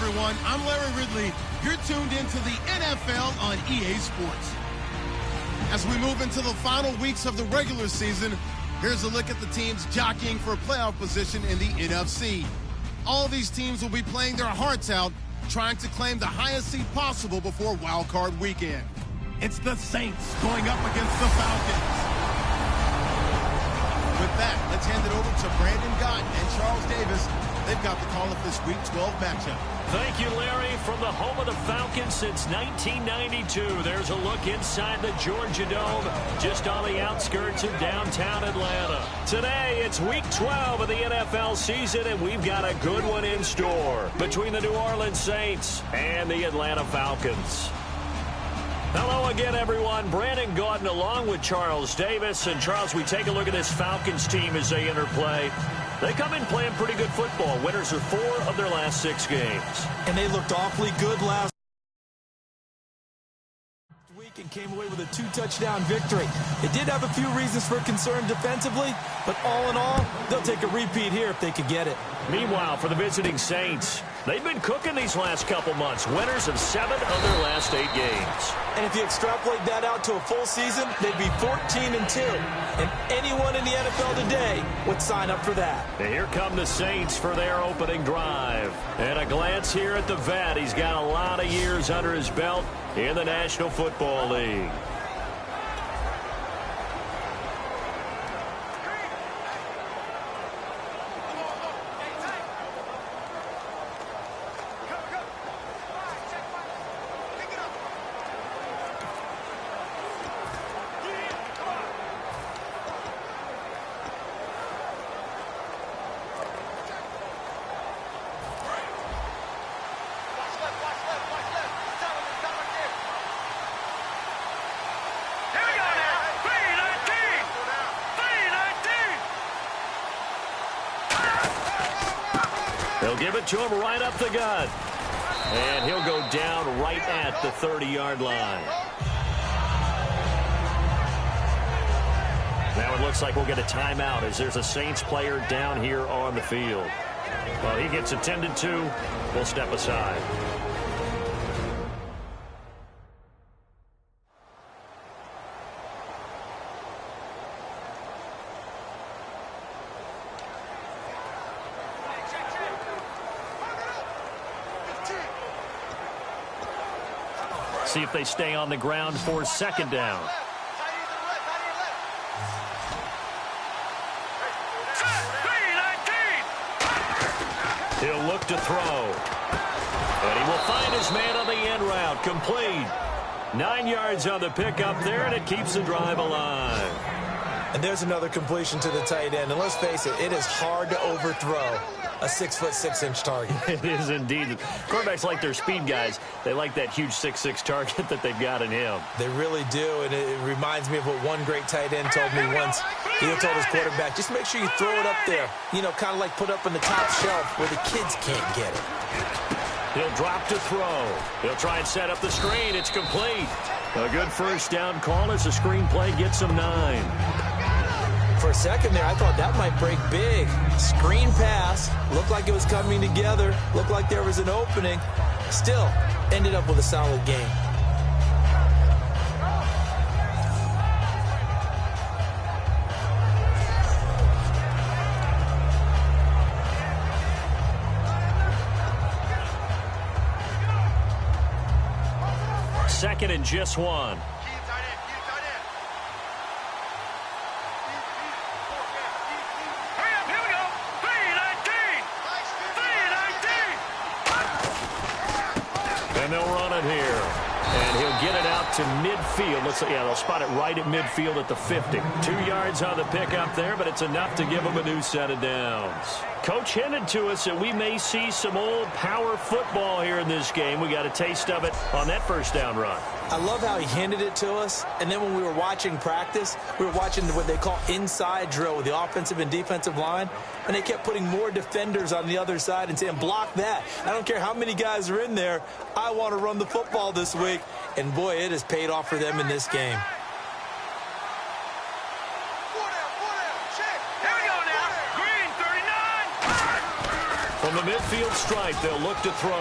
everyone. I'm Larry Ridley. You're tuned into the NFL on EA Sports. As we move into the final weeks of the regular season, here's a look at the teams jockeying for playoff position in the NFC. All these teams will be playing their hearts out, trying to claim the highest seed possible before Wild Card Weekend. It's the Saints going up against the Falcons. With that, let's hand it over to Brandon Gott and Charles Davis. They've got the call of this Week 12 matchup. Thank you, Larry. From the home of the Falcons since 1992, there's a look inside the Georgia Dome, just on the outskirts of downtown Atlanta. Today, it's Week 12 of the NFL season, and we've got a good one in store between the New Orleans Saints and the Atlanta Falcons. Hello again, everyone. Brandon Gordon along with Charles Davis. And, Charles, we take a look at this Falcons team as they interplay. They come in playing pretty good football. Winners of 4 of their last 6 games. And they looked awfully good last week and came away with a 2-touchdown victory. They did have a few reasons for concern defensively, but all in all, they'll take a repeat here if they could get it. Meanwhile, for the visiting Saints, they've been cooking these last couple months. Winners of 7 of their last 8 games. And if you extrapolate that out to a full season, they'd be 14-2. And anyone in the NFL today would sign up for that. And here come the Saints for their opening drive. And a glance here at the vet. He's got a lot of years under his belt in the National Football League. They'll give it to him right up the gut. And he'll go down right at the 30-yard line. Now it looks like we'll get a timeout as there's a Saints player down here on the field. Well, he gets attended to. We'll step aside. See if they stay on the ground for 2nd down. He'll look to throw. And he will find his man on the end route. Complete. 9 yards on the pickup there, and it keeps the drive alive. And there's another completion to the tight end. And let's face it, it is hard to overthrow a 6'6" target. It is indeed. Quarterbacks like their speed guys. They like that huge 6'6" target that they've got in him. They really do, and it reminds me of what one great tight end told me once. He told his quarterback, just make sure you throw it up there. You know, kind of like put up on the top shelf where the kids can't get it. He'll drop to throw. He'll try and set up the screen. It's complete. A good 1st down call as the screen play gets him 9. For a second there, I thought that might break big. Screen pass. Looked like it was coming together. Looked like there was an opening. Still, ended up with a solid game. Second and just 1. And they'll run it here. And he'll get it out to midfield. Looks like, yeah, they'll spot it right at midfield at the 50. 2 yards on the pickup there, but it's enough to give him a new set of downs. Coach hinted to us that we may see some old power football here in this game. We got a taste of it on that 1st down run. I love how he handed it to us, and then when we were watching practice, we were watching what they call inside drill with the offensive and defensive line, and they kept putting more defenders on the other side and saying, block that. I don't care how many guys are in there. I want to run the football this week, and boy, it has paid off for them in this game. From From the midfield stripe, they'll look to throw.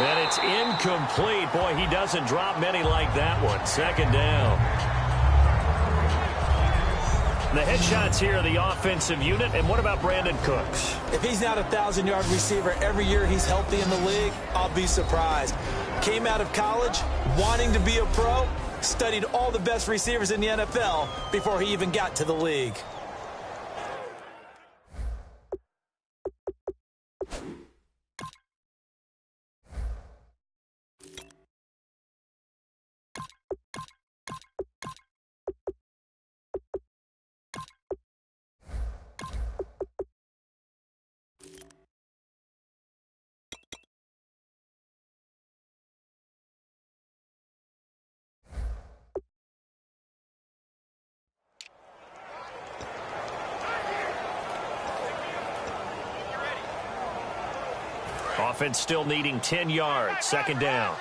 And it's incomplete. Boy, he doesn't drop many like that one. Second down. The headshots here are the offensive unit. And what about Brandon Cooks? If he's not a 1,000-yard receiver every year he's healthy in the league, I'll be surprised. Came out of college wanting to be a pro, studied all the best receivers in the NFL before he even got to the league. Offense still needing 10 yards. Second down. All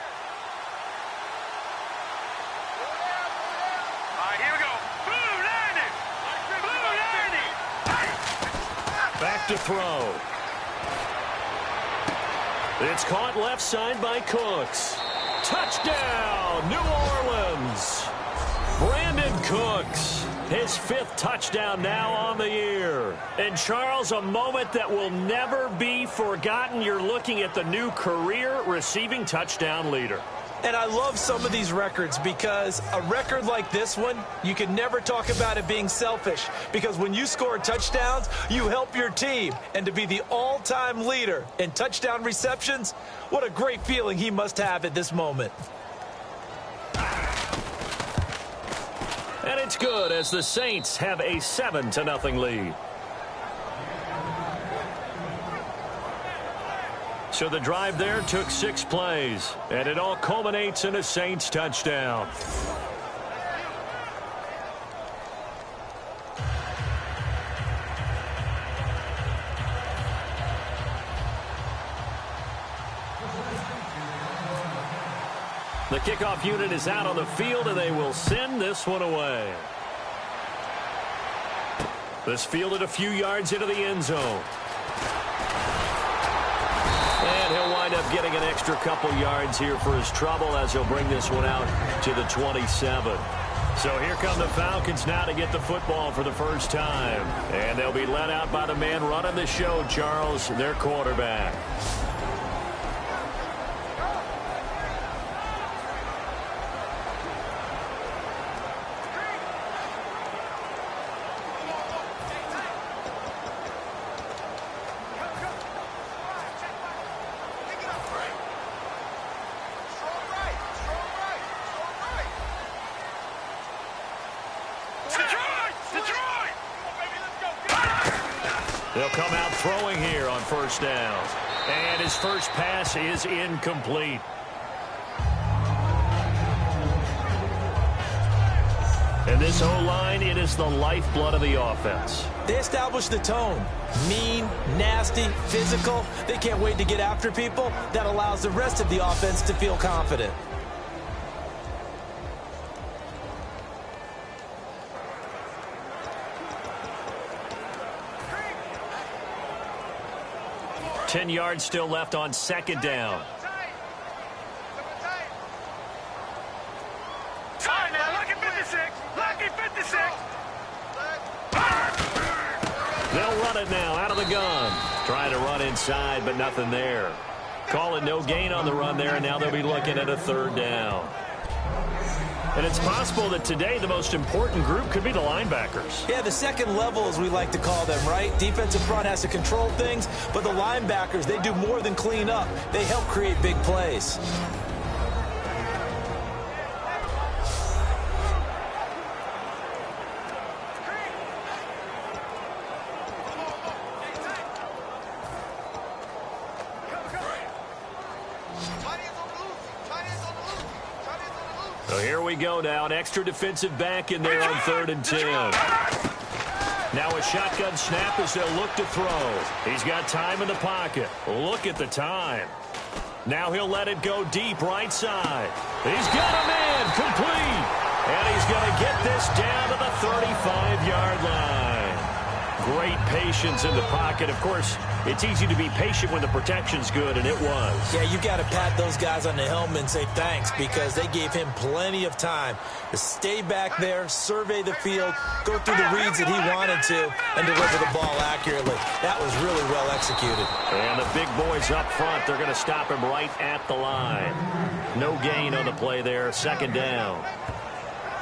right, here we go. Back to throw. It's caught left side by Cooks. Touchdown, New Orleans. Brandon Cooks, his 5th touchdown now on the year. And, Charles, a moment that will never be forgotten. You're looking at the new career receiving touchdown leader. And I love some of these records because a record like this one, you can never talk about it being selfish because when you score touchdowns, you help your team. And to be the all-time leader in touchdown receptions, what a great feeling he must have at this moment. And it's good as the Saints have a 7-0 lead. So the drive there took 6 plays, and it all culminates in a Saints touchdown. The kickoff unit is out on the field, and they will send this one away. This fielded a few yards into the end zone. And he'll wind up getting an extra couple yards here for his trouble as he'll bring this one out to the 27. So here come the Falcons now to get the football for the first time. And they'll be led out by the man running the show, Charles, their quarterback. They'll come out throwing here on first down. And his first pass is incomplete. And this O-line, it is the lifeblood of the offense. They establish the tone. Mean, nasty, physical. They can't wait to get after people. That allows the rest of the offense to feel confident. Ten yards still left on second down. Time now, lucky 56. Lucky 56. They'll run it now out of the gun. Trying to run inside, but nothing there. Calling no gain on the run there, and now they'll be looking at a third down. And it's possible that today the most important group could be the linebackers. Yeah, the second level, as we like to call them, right? Defensive front has to control things, but the linebackers, they do more than clean up. They help create big plays. So here we go now. An extra defensive back in there on 3rd and 10. Now a shotgun snap as they'll look to throw. He's got time in the pocket. Look at the time. Now he'll let it go deep right side. He's got a man complete. And he's going to get this down to the 35-yard line. great patience in the pocket. Of course, it's easy to be patient when the protection's good, and it was. Yeah, you got to pat those guys on the helmet and say thanks, because they gave him plenty of time to stay back there, survey the field, go through the reads that he wanted to, and deliver the ball accurately. That was really well executed. And the big boys up front, they're going to stop him right at the line. No gain on the play there, second down.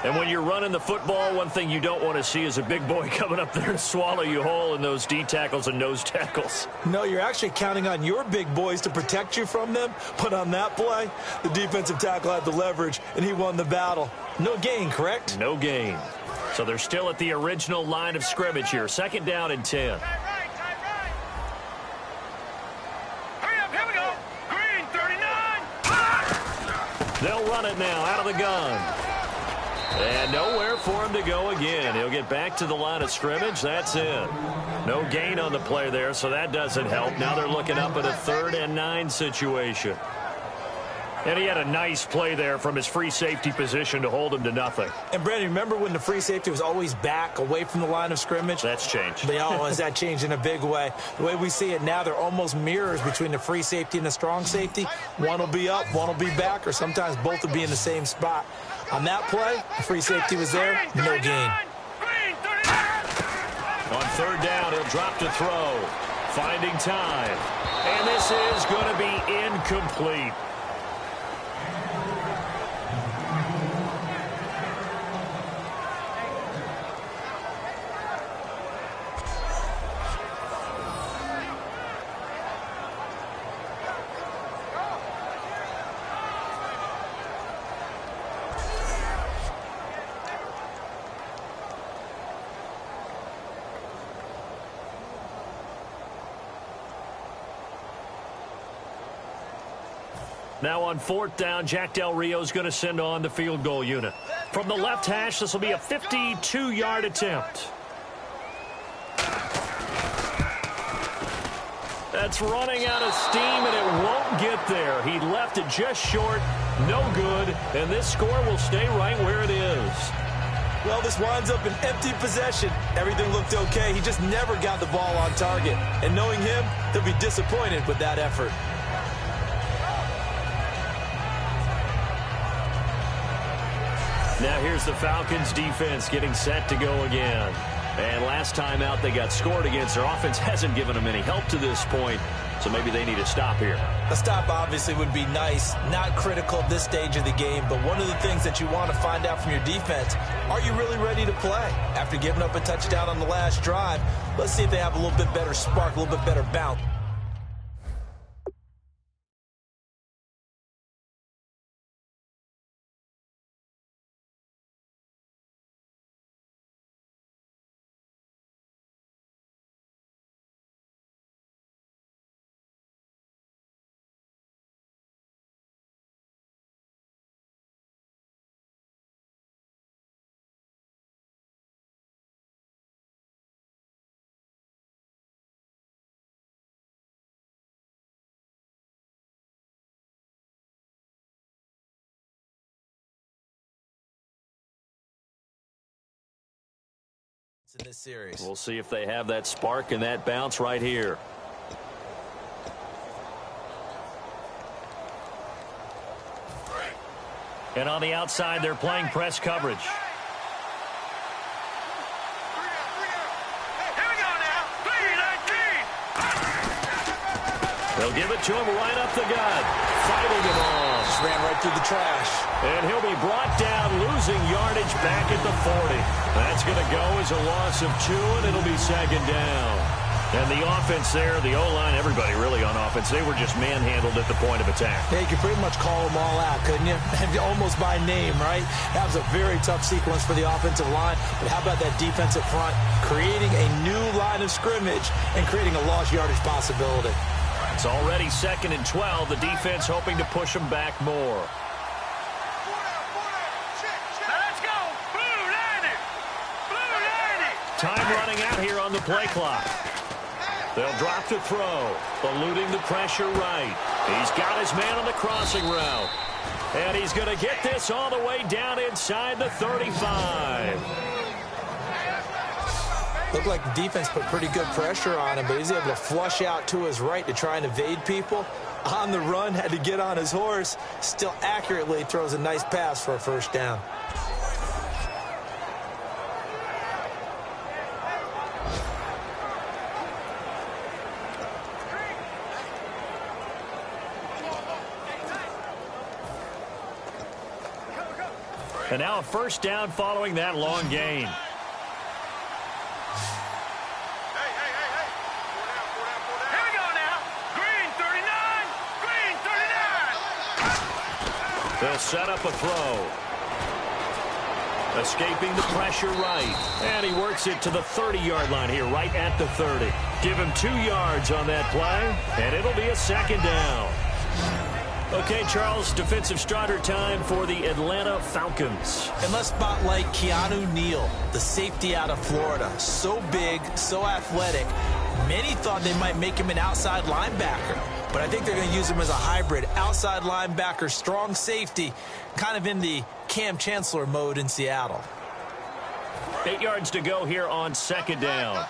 And when you're running the football, one thing you don't want to see is a big boy coming up there to swallow you whole in those D tackles and nose tackles. No, you're actually counting on your big boys to protect you from them. But on that play, the defensive tackle had the leverage, and he won the battle. No gain, correct? No gain. So they're still at the original line of scrimmage here. Second down and 10. Hurry up, here we go. Green, 39. They'll run it now out of the gun. And nowhere for him to go again. He'll get back to the line of scrimmage. That's it. No gain on the play there, so that doesn't help. Now they're looking up at a 3rd and 9 situation. And he had a nice play there from his free safety position to hold him to nothing. And, Brandon, remember when the free safety was always back away from the line of scrimmage? That's changed. Has that changed in a big way? The way we see it now, they're almost mirrors between the free safety and the strong safety. One will be up, one will be back, or sometimes both will be in the same spot. On that play, the free safety was there, no gain. On 3rd down, he'll drop to throw. Finding time. And this is going to be incomplete. Now on 4th down, Jack Del Rio's going to send on the field goal unit. From the left hash, this will be a 52-yard attempt. That's running out of steam, and it won't get there. He left it just short, no good, and this score will stay right where it is. Well, this winds up an empty possession. Everything looked okay. He just never got the ball on target. And knowing him, they'll be disappointed with that effort. Now here's the Falcons defense getting set to go again. And last time out they got scored against. Their offense hasn't given them any help to this point, so maybe they need a stop here. A stop obviously would be nice, not critical at this stage of the game, but one of the things that you want to find out from your defense, are you really ready to play? After giving up a touchdown on the last drive, let's see if they have a little bit better spark, a little bit better bounce. In this series. We'll see if they have that spark and that bounce right here. And on the outside, they're playing press coverage. Here we go now. 3-19. They'll give it to him right up the gut. Fighting him off. Just ran right through the trash. And he'll be brought down, losing yardage back at the 40. That's going to go as a loss of 2, and it'll be second down. And the offense there, the O-line, everybody really on offense, they were just manhandled at the point of attack. Yeah, you could pretty much call them all out, couldn't you? Almost by name, right? That was a very tough sequence for the offensive line. But how about that defensive front creating a new line of scrimmage and creating a lost yardage possibility? It's already 2nd and 12. The defense hoping to push them back more. Time running out here on the play clock. They'll drop to throw, eluding the pressure right. He's got his man on the crossing route. And he's going to get this all the way down inside the 35. Looked like the defense put pretty good pressure on him, but he's able to flush out to his right to try and evade people. On the run, had to get on his horse. Still accurately throws a nice pass for a first down. And now a first down following that long gain. Here we go now. Green 39. Green 39. They'll set up a throw. Escaping the pressure right. And he works it to the 30-yard line here, right at the 30. Give him 2 yards on that play, and it'll be a second down. Okay, Charles, defensive starter time for the Atlanta Falcons. And let's spotlight Keanu Neal, the safety out of Florida. So big, so athletic. Many thought they might make him an outside linebacker, but I think they're going to use him as a hybrid. Outside linebacker, strong safety, kind of in the Cam Chancellor mode in Seattle. 8 yards to go here on second down.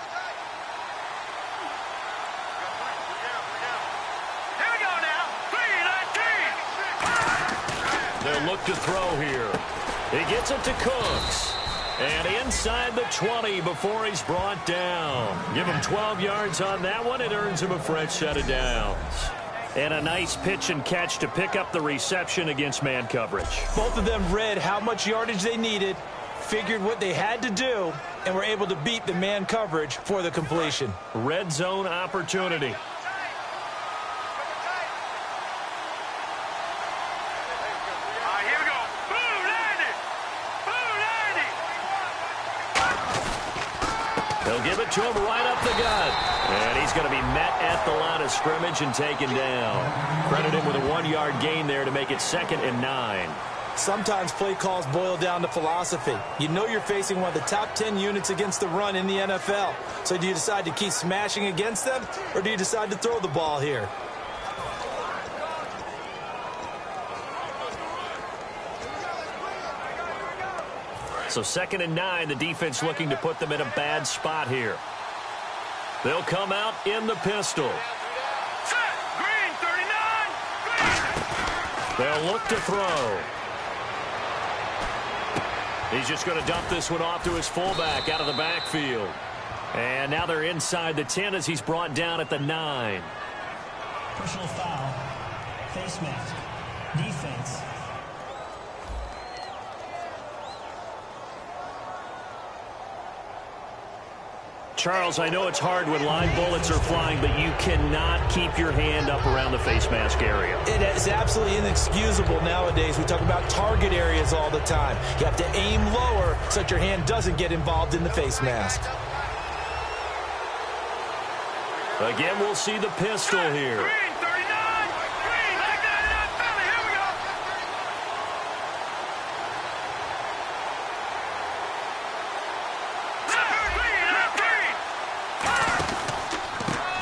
They'll look to throw here. He gets it to Cooks. And inside the 20 before he's brought down. Give him 12 yards on that one. It earns him a fresh set of downs. And a nice pitch and catch to pick up the reception against man coverage. Both of them read how much yardage they needed, figured what they had to do, and were able to beat the man coverage for the completion. Red zone opportunity. They'll give it to him right up the gut. And he's going to be met at the line of scrimmage and taken down. Credit him with a 1-yard gain there to make it 2nd and 9. Sometimes play calls boil down to philosophy. You know you're facing one of the top 10 units against the run in the NFL. So do you decide to keep smashing against them, or do you decide to throw the ball here? So 2nd and 9, the defense looking to put them in a bad spot here. They'll come out in the pistol. Set. Green 39. Green. They'll look to throw. He's just going to dump this one off to his fullback out of the backfield. And now they're inside the 10 as he's brought down at the 9. Personal foul. Face mask. Defense. Charles, I know it's hard when live bullets are flying, but you cannot keep your hand up around the face mask area. It is absolutely inexcusable nowadays. We talk about target areas all the time. You have to aim lower so that your hand doesn't get involved in the face mask. Again, we'll see the pistol here. Green 39. Green. Like that in that belly. Here we go.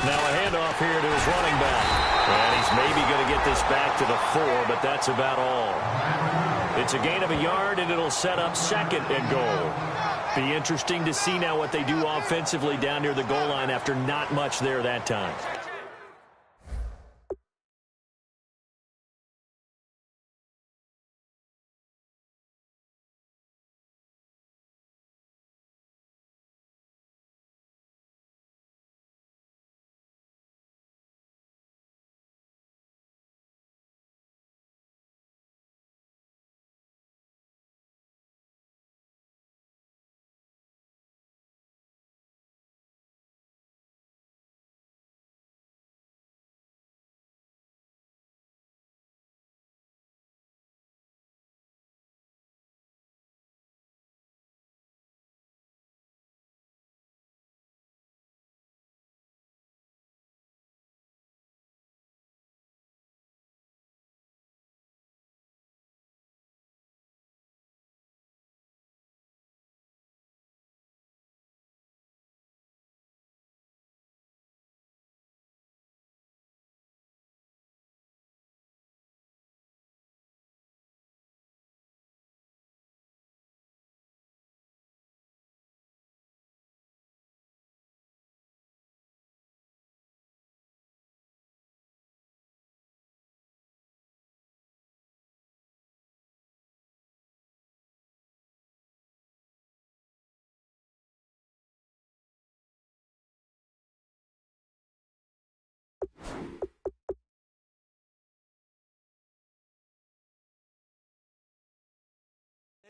Now a handoff here to his running back. And he's maybe going to get this back to the 4, but that's about all. It's a gain of a yard, and it'll set up 2nd and goal. Be interesting to see now what they do offensively down near the goal line after not much there that time.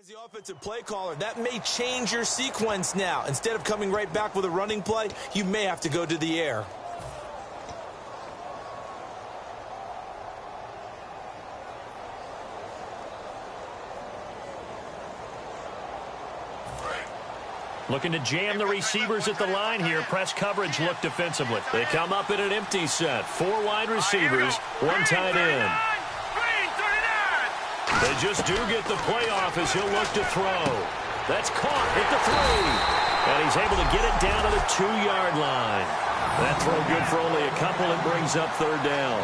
As the offensive play caller, that may change your sequence now. Instead of coming right back with a running play, you may have to go to the air. Looking to jam the receivers at the line here. Press coverage look defensively. They come up in an empty set. 4 wide receivers, 1 tight end. They just do get the playoff as he'll look to throw. That's caught at the 3. And he's able to get it down to the 2-yard line. That throw good for only a couple. It brings up 3rd down.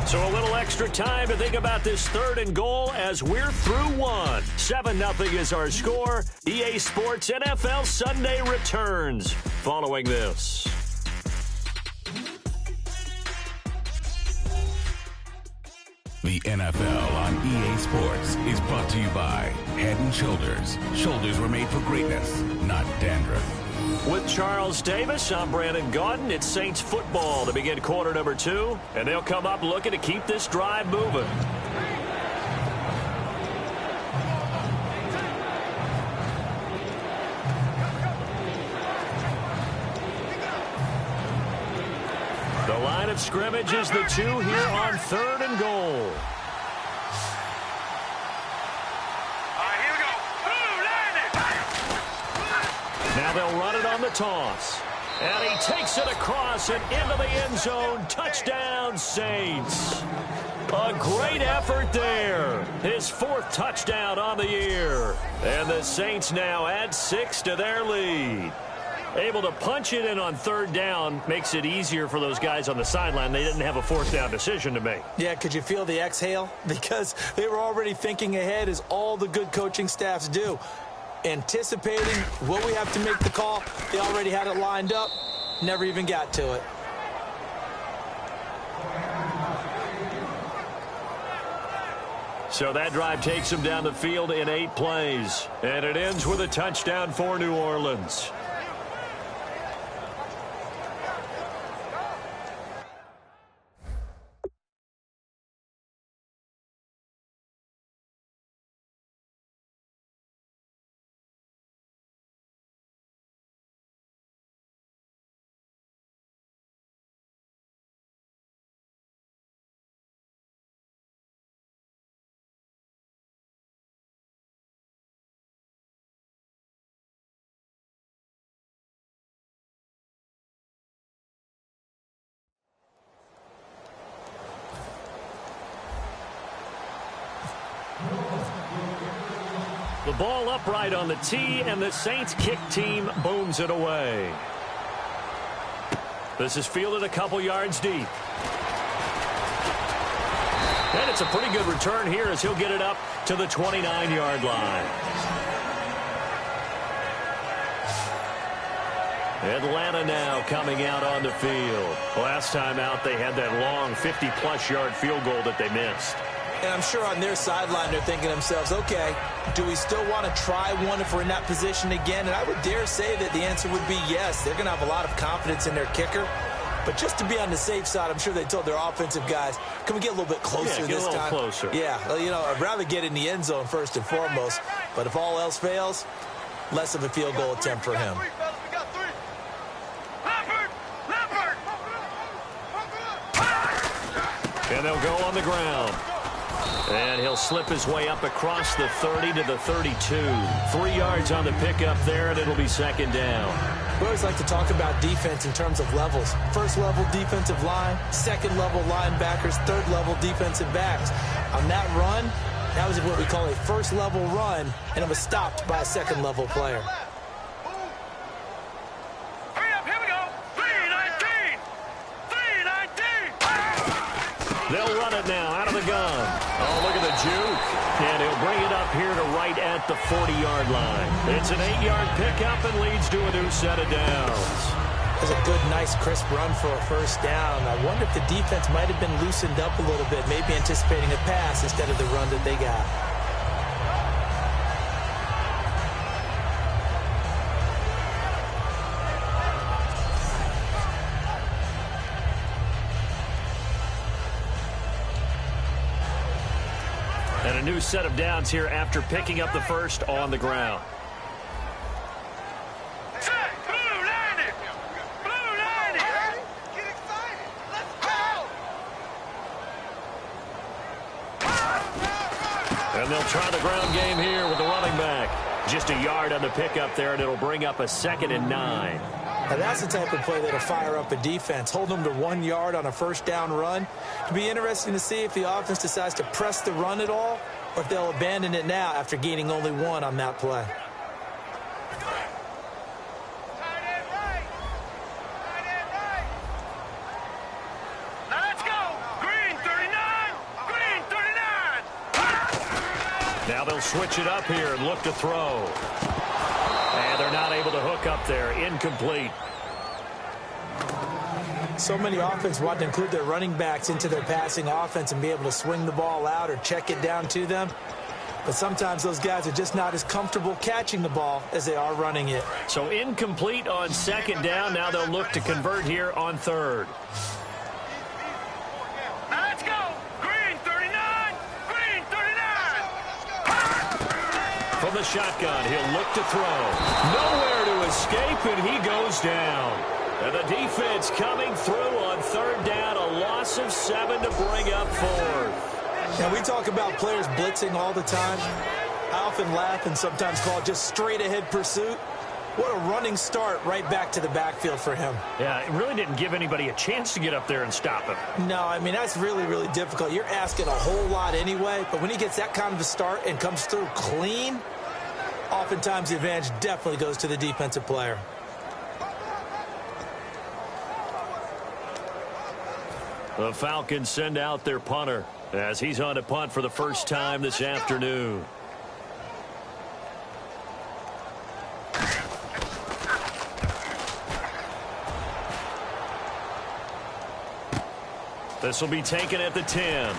So a little extra time to think about this 3rd and goal as we're through 1. 7-0 is our score. EA Sports NFL Sunday returns following this. The NFL on EA Sports is brought to you by Head & Shoulders. Shoulders were made for greatness, not dandruff. With Charles Davis, I'm Brandon Gaudin. It's Saints football to begin quarter number 2, and they'll come up looking to keep this drive moving. The line of scrimmage is the 2 here on 3rd and goal. Now they'll run it on the toss. And he takes it across and into the end zone. Touchdown, Saints. A great effort there. His 4th touchdown on the year. And the Saints now add 6 to their lead. Able to punch it in on 3rd down makes it easier for those guys on the sideline. They didn't have a 4th down decision to make. Yeah, could you feel the exhale? Because they were already thinking ahead, as all the good coaching staffs do. Anticipating, will we have to make the call? They already had it lined up, never even got to it. So that drive takes them down the field in 8 plays. And it ends with a touchdown for New Orleans. The ball upright on the tee, and the Saints kick team booms it away. This is fielded a couple yards deep. And it's a pretty good return here as he'll get it up to the 29-yard line. Atlanta now coming out on the field. Last time out, they had that long 50-plus yard field goal that they missed. And I'm sure on their sideline they're thinking to themselves, okay, do we still want to try one if we're in that position again? And I would dare say that the answer would be yes. They're going to have a lot of confidence in their kicker. But just to be on the safe side, I'm sure they told their offensive guys, can we get a little bit closer this time? Yeah, get a little closer. Yeah, you know, I'd rather get in the end zone first and foremost. But if all else fails, less of a field goal attempt for him. And they'll go on the ground. And he'll slip his way up across the 30 to the 32. 3 yards on the pickup there, and it'll be 2nd down. We always like to talk about defense in terms of levels. 1st level defensive line, 2nd level linebackers, 3rd level defensive backs. On that run, that was what we call a 1st level run, and it was stopped by a 2nd level player. They'll run it now out of the gun. Oh, look at the juke. And he'll bring it up here to right at the 40-yard line. It's an 8-yard pickup and leads to a new set of downs. It was a good, nice, crisp run for a 1st down. I wonder if the defense might have been loosened up a little bit, maybe anticipating a pass instead of the run that they got. new set of downs here after picking up the first on the ground. And they'll try the ground game here with the running back. Just a yard on the pickup there, and it'll bring up a 2nd and 9. Now that's the type of play that'll fire up a defense. Hold them to 1 yard on a first down run. It'll be interesting to see if the offense decides to press the run at all, or if they'll abandon it now after gaining only 1 on that play. Now they'll switch it up here and look to throw. And they're not able to hook up there. Incomplete. So many offenses want to include their running backs into their passing offense and be able to swing the ball out or check it down to them. But sometimes those guys are just not as comfortable catching the ball as they are running it. So incomplete on 2nd down. Now they'll look to convert here on 3rd. From the shotgun, he'll look to throw. Nowhere to escape, and he goes down. And the defense coming through on 3rd down, a loss of 7 to bring up 4th. Now, we talk about players blitzing all the time. I often laugh and sometimes call it just straight-ahead pursuit. What a running start right back to the backfield for him. Yeah, it really didn't give anybody a chance to get up there and stop him. No, I mean, that's really, really difficult. You're asking a whole lot anyway, but when he gets that kind of a start and comes through clean, oftentimes the advantage definitely goes to the defensive player. The Falcons send out their punter as he's on to punt for the first time this afternoon. This will be taken at the 10.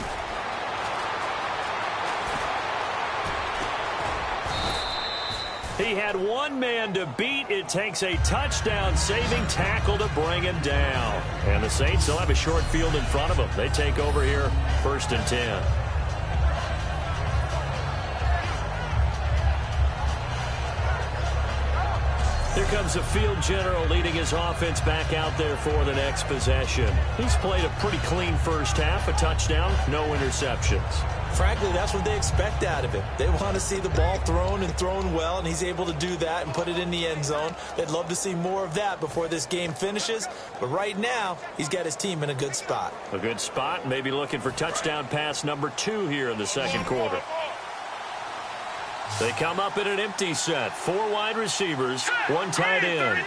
He had 1 man to beat. It takes a touchdown-saving tackle to bring him down. And the Saints, they'll have a short field in front of them. They take over here, 1st and 10. Here comes the field general leading his offense back out there for the next possession. He's played a pretty clean first half, a touchdown, no interceptions. Frankly, that's what they expect out of him. They want to see the ball thrown and thrown well, and he's able to do that and put it in the end zone. They'd love to see more of that before this game finishes, but right now, he's got his team in a good spot. A good spot, maybe looking for touchdown pass number 2 here in the 2nd quarter. They come up in an empty set. 4 wide receivers, 1 tight end.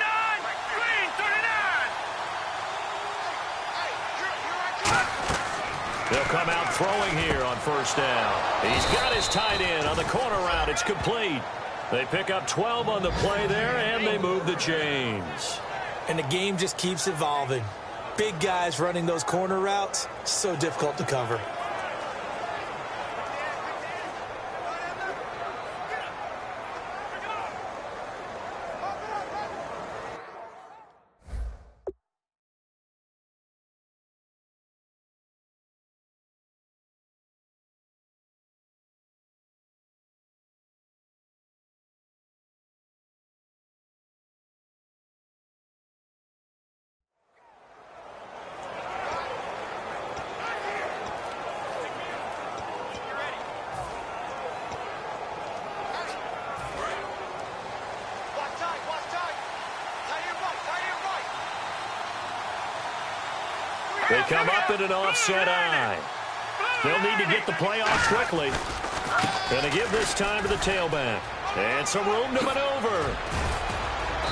They'll come out throwing here on 1st down. He's got his tight end on the corner route. It's complete. They pick up 12 on the play there, and they move the chains. And the game just keeps evolving. Big guys running those corner routes, so difficult to cover. They come up in an offset eye. They'll need to get the play off quickly. Going to give this time to the tailback. And some room to maneuver.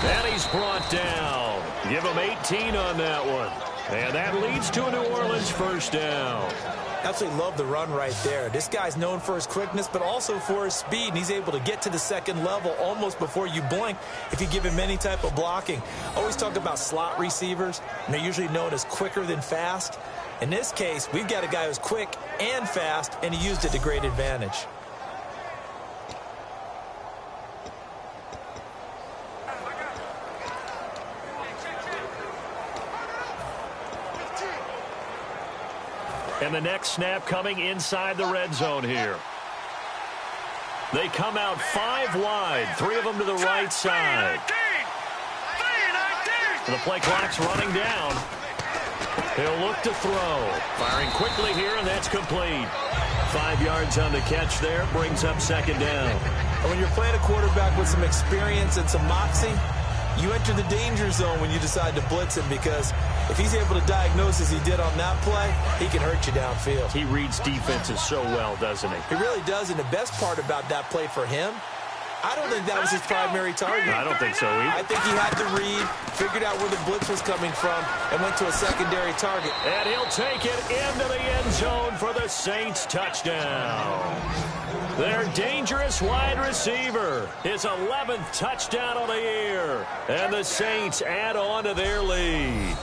And he's brought down. Give him 18 on that one. And that leads to a New Orleans 1st down. Absolutely love the run right there. This guy's known for his quickness, but also for his speed. And he's able to get to the 2nd level almost before you blink if you give him any type of blocking. Always talk about slot receivers, and they're usually known as quicker than fast. In this case, we've got a guy who's quick and fast, and he used it to great advantage. And the next snap coming inside the red zone here. They come out 5 wide, 3 of them to the right side. The play clock's running down. He'll look to throw. Firing quickly here, and that's complete. 5 yards on the catch there, brings up second down. And when you're playing a quarterback with some experience and some moxie, you enter the danger zone when you decide to blitz him, because if he's able to diagnose as he did on that play, he can hurt you downfield. He reads defenses so well, doesn't he? He really does, and the best part about that play for him, I don't think that was his primary target. I don't think so either. I think he had the read, figured out where the blitz was coming from, and went to a secondary target. And he'll take it into the end zone for the Saints touchdown. Their dangerous wide receiver, his 11th touchdown of the year. And the Saints add on to their lead.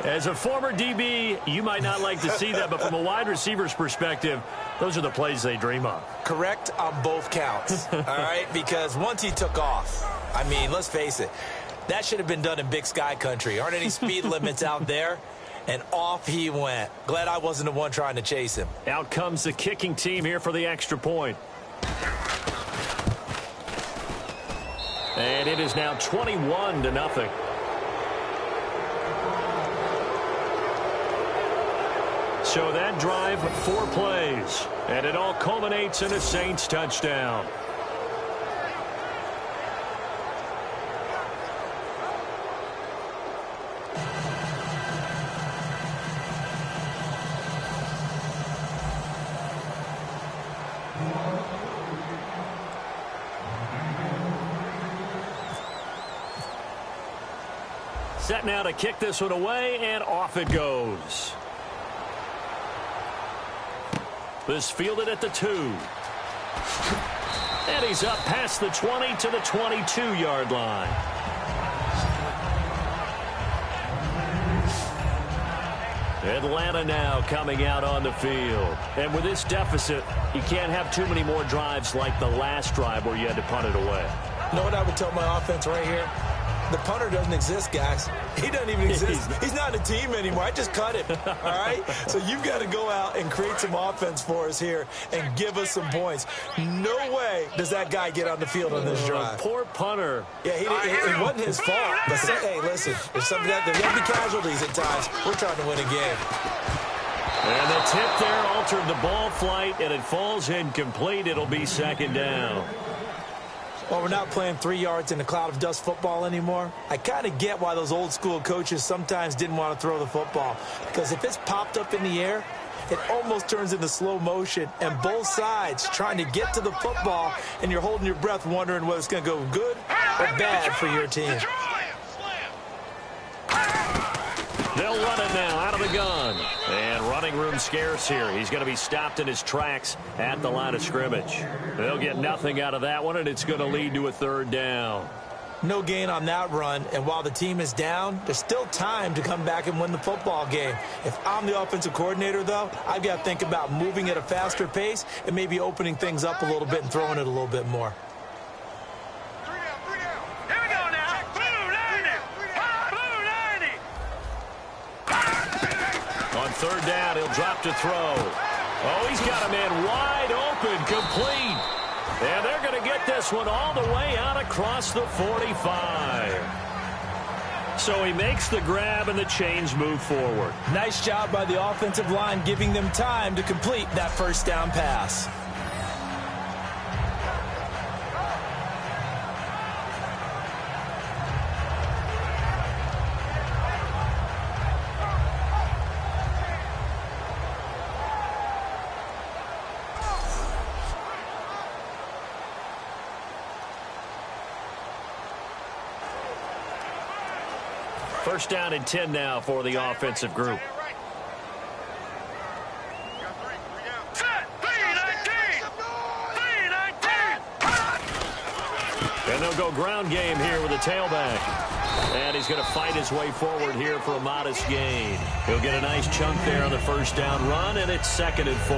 As a former DB, you might not like to see that, but from a wide receiver's perspective, those are the plays they dream of. Correct on both counts, all right? Because once he took off, I mean, let's face it, that should have been done in Big Sky country. Aren't any speed limits out there? And off he went. Glad I wasn't the one trying to chase him. Out comes the kicking team here for the extra point. And it is now 21-0. So that drive, 4 plays, and it all culminates in a Saints touchdown. Set now to kick this one away, and off it goes. This fielded at the 2. And he's up past the 20 to the 22-yard line. Atlanta now coming out on the field. And with this deficit, you can't have too many more drives like the last drive where you had to punt it away. You know what I would tell my offense right here? The punter doesn't exist, guys. He doesn't even exist. He's not a team anymore. I just cut him, all right? So you've got to go out and create some offense for us here and give us some points. No way does that guy get on the field on this drive. Poor punter. Yeah, it wasn't his fault. But hey, listen, there's going to be casualties at times. We're trying to win a game. And the tip there altered the ball flight, and it falls incomplete. It'll be second down. Well, we're not playing 3 yards in a cloud of dust football anymore. I kind of get why those old school coaches sometimes didn't want to throw the football. Because if it's popped up in the air, it almost turns into slow motion. And both sides trying to get to the football, and you're holding your breath wondering whether it's going to go good or bad for your team. They'll run it now out of the gun. And running room scarce here. He's going to be stopped in his tracks at the line of scrimmage. They'll get nothing out of that one, and it's going to lead to a third down. No gain on that run, and while the team is down, there's still time to come back and win the football game. If I'm the offensive coordinator, though, I've got to think about moving at a faster pace and maybe opening things up a little bit and throwing it a little bit more. Third down, he'll drop to throw. Oh, he's got a man wide open, complete. And they're going to get this one all the way out across the 45. So he makes the grab, and the chains move forward. Nice job by the offensive line, giving them time to complete that first down pass. First down and 10 now for the offensive group. And they'll go ground game here with a tailback. And he's going to fight his way forward here for a modest gain. He'll get a nice chunk there on the first down run, and it's 2nd and 4.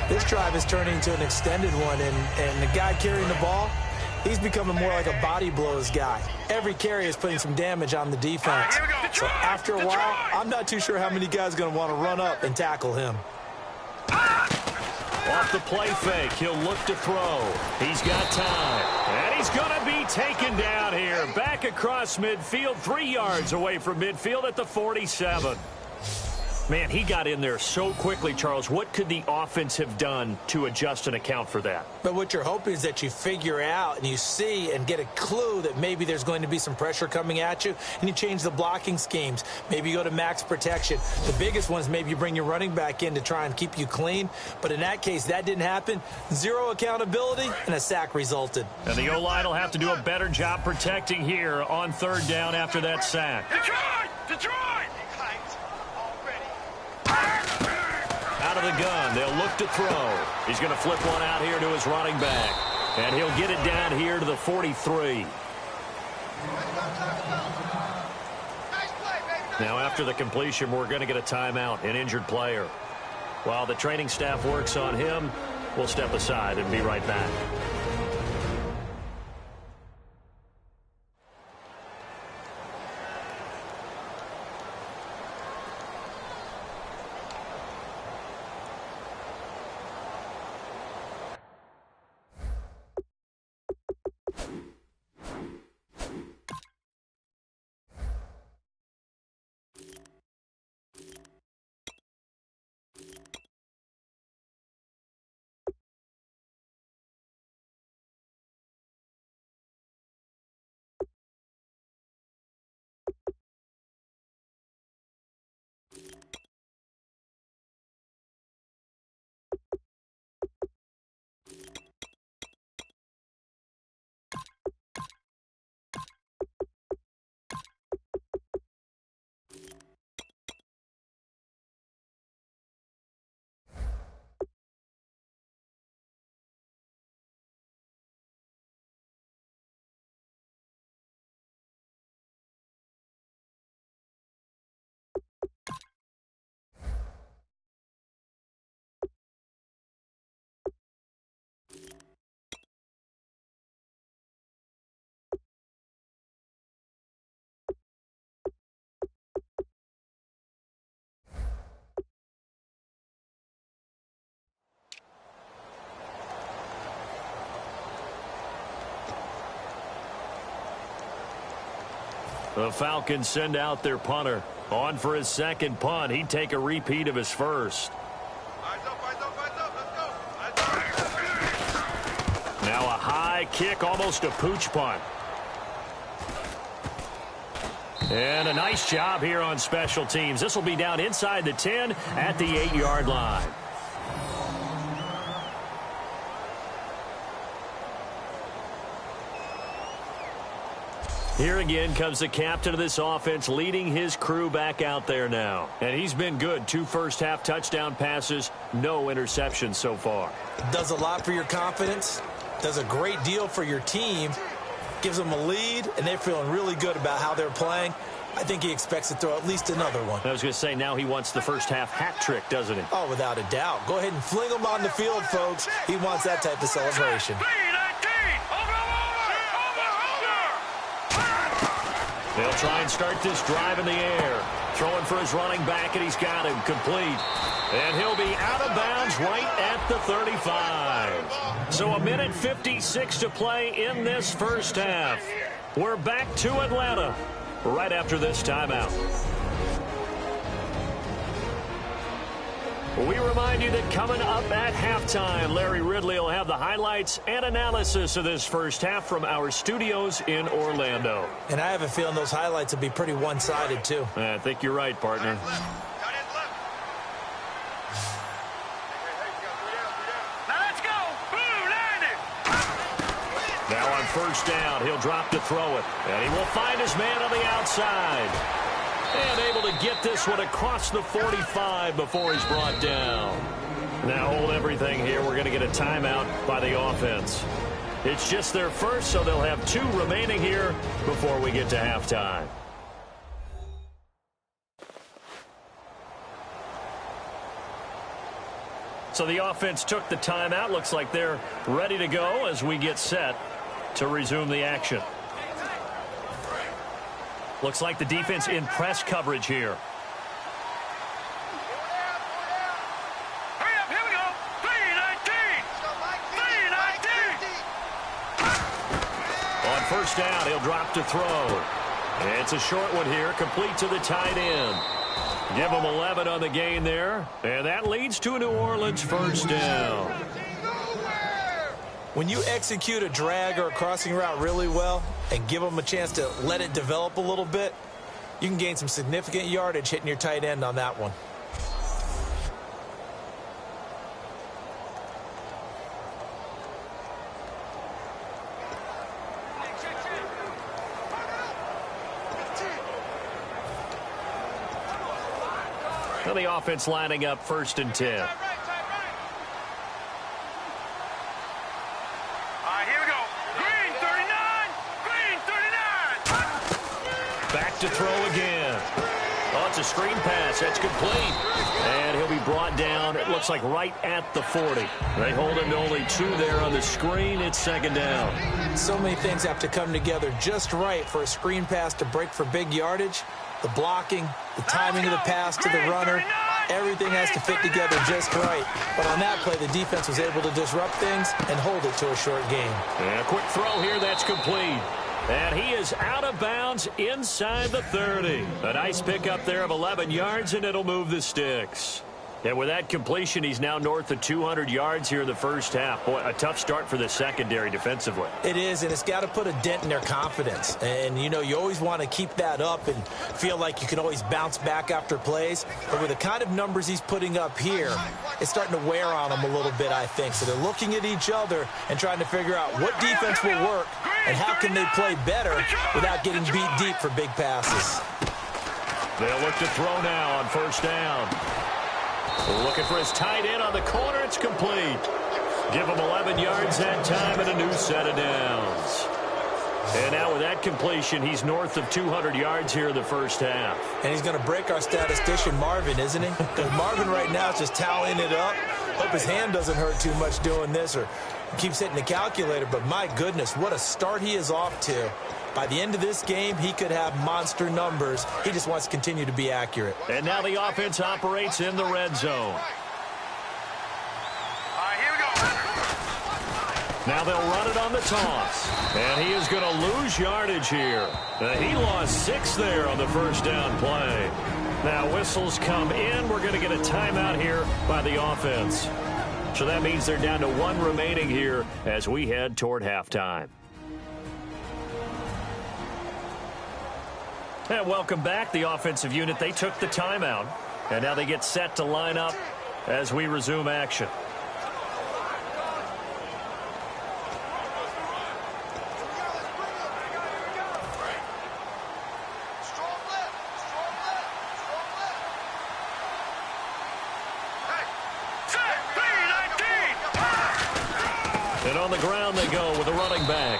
This drive is turning into an extended one, and the guy carrying the ball, he's becoming more like a body blows guy. Every carry is putting some damage on the defense. So after a while, I'm not too sure how many guys are going to want to run up and tackle him. Off the play fake, he'll look to throw. He's got time. And he's going to be taken down here. Back across midfield, 3 yards away from midfield at the 47. Man, he got in there so quickly, Charles. What could the offense have done to adjust and account for that? But what you're hoping is that you figure out and you see and get a clue that maybe there's going to be some pressure coming at you, and you change the blocking schemes. Maybe you go to max protection. The biggest one is maybe you bring your running back in to try and keep you clean. But in that case, that didn't happen. Zero accountability, and a sack resulted. And the O-line will have to do a better job protecting here on 3rd down after that sack. Detroit! Detroit! Out of the gun, they'll look to throw. He's going to flip one out here to his running back. And he'll get it down here to the 43. Now, after the completion, we're going to get a timeout, an injured player. While the training staff works on him, we'll step aside and be right back. The Falcons send out their punter. On for his second punt. He'd take a repeat of his first. Now a high kick, almost a pooch punt. And a nice job here on special teams. This will be down inside the 10 at the 8-yard line. Here again comes the captain of this offense, leading his crew back out there now. And he's been good. 2 first-half touchdown passes, no interceptions so far. Does a lot for your confidence, does a great deal for your team, gives them a lead, and they're feeling really good about how they're playing. I think he expects to throw at least another one. I was going to say, now he wants the first-half hat trick, doesn't he? Oh, without a doubt. Go ahead and fling him on the field, folks. He wants that type of celebration. They'll try and start this drive in the air. Throwing for his running back, and he's got him complete. And he'll be out of bounds right at the 35. So 1:56 to play in this first half. We're back to Atlanta right after this timeout. We remind you that coming up at halftime, Larry Ridley will have the highlights and analysis of this first half from our studios in Orlando. And I have a feeling those highlights will be pretty one-sided, too. I think you're right, partner. Now let's go. Blue, landed. Now on first down, he'll drop to throw it. And he will find his man on the outside. And able to get this one across the 45 before he's brought down. Now hold everything here. We're going to get a timeout by the offense. It's just their first, so they'll have 2 remaining here before we get to halftime. So the offense took the timeout. Looks like they're ready to go as we get set to resume the action. Looks like the defense in press coverage here. Hurry up, here we go. 3, 19. first down. He'll drop to throw. It's a short one here, complete to the tight end. Give him 11 on the gain there, and that leads to a New Orleans first down. When you execute a drag or a crossing route really well and give them a chance to let it develop a little bit, you can gain some significant yardage hitting your tight end on that one. Well, the offense lining up 1st and 10. All right, here we go. Green 39. Green 39. Back to throw again. Oh, it's a screen pass. That's complete. And he'll be brought down, it looks like right at the 40. They hold him to only 2 there on the screen. It's 2nd down. So many things have to come together just right for a screen pass to break for big yardage. The blocking, the timing of the pass to the runner, everything has to fit together just right. But on that play, the defense was able to disrupt things and hold it to a short game. And a quick throw here, that's complete. And he is out of bounds inside the 30. A nice pickup there of 11 yards, and it'll move the sticks. And with that completion, he's now north of 200 yards here in the first half. Boy, a tough start for the secondary defensively. It is, and it's got to put a dent in their confidence. And, you know, you always want to keep that up and feel like you can always bounce back after plays. But with the kind of numbers he's putting up here, it's starting to wear on them a little bit, I think. So they're looking at each other and trying to figure out what defense will work and how can they play better without getting beat deep for big passes. They'll look to throw now on 1st down. Looking for his tight end on the corner. It's complete. Give him 11 yards that time and a new set of downs. And now with that completion, he's north of 200 yards here in the first half. And he's going to break our statistician, Marvin, isn't he? Because Marvin right now is just tallying it up. Hope his hand doesn't hurt too much doing this or keeps hitting the calculator. But my goodness, what a start he is off to. By the end of this game, he could have monster numbers. He just wants to continue to be accurate. And now the offense operates in the red zone. All right, here we go. Now they'll run it on the toss. And he is going to lose yardage here. He lost 6 there on the first down play. Now whistles come in. We're going to get a timeout here by the offense. So that means they're down to 1 remaining here as we head toward halftime. And welcome back, the offensive unit. They took the timeout, and now they get set to line up as we resume action. And on the ground they go with a running back.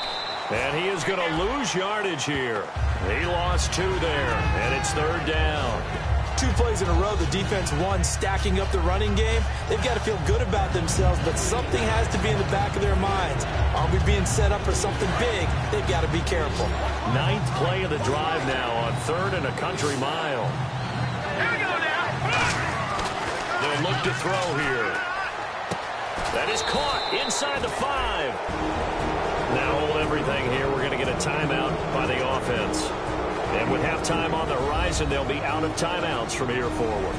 And he is going to lose yardage here. He lost 2 there, and it's 3rd down. 2 plays in a row, the defense won, stacking up the running game. They've got to feel good about themselves, but something has to be in the back of their minds. Are we being set up for something big? They've got to be careful. 9th play of the drive now on 3rd and a country mile. Here we go now. They'll look to throw here. That is caught inside the 5. Now hold everything here. We're going to get a timeout by the offense. And with halftime on the horizon, they'll be out of timeouts from here forward.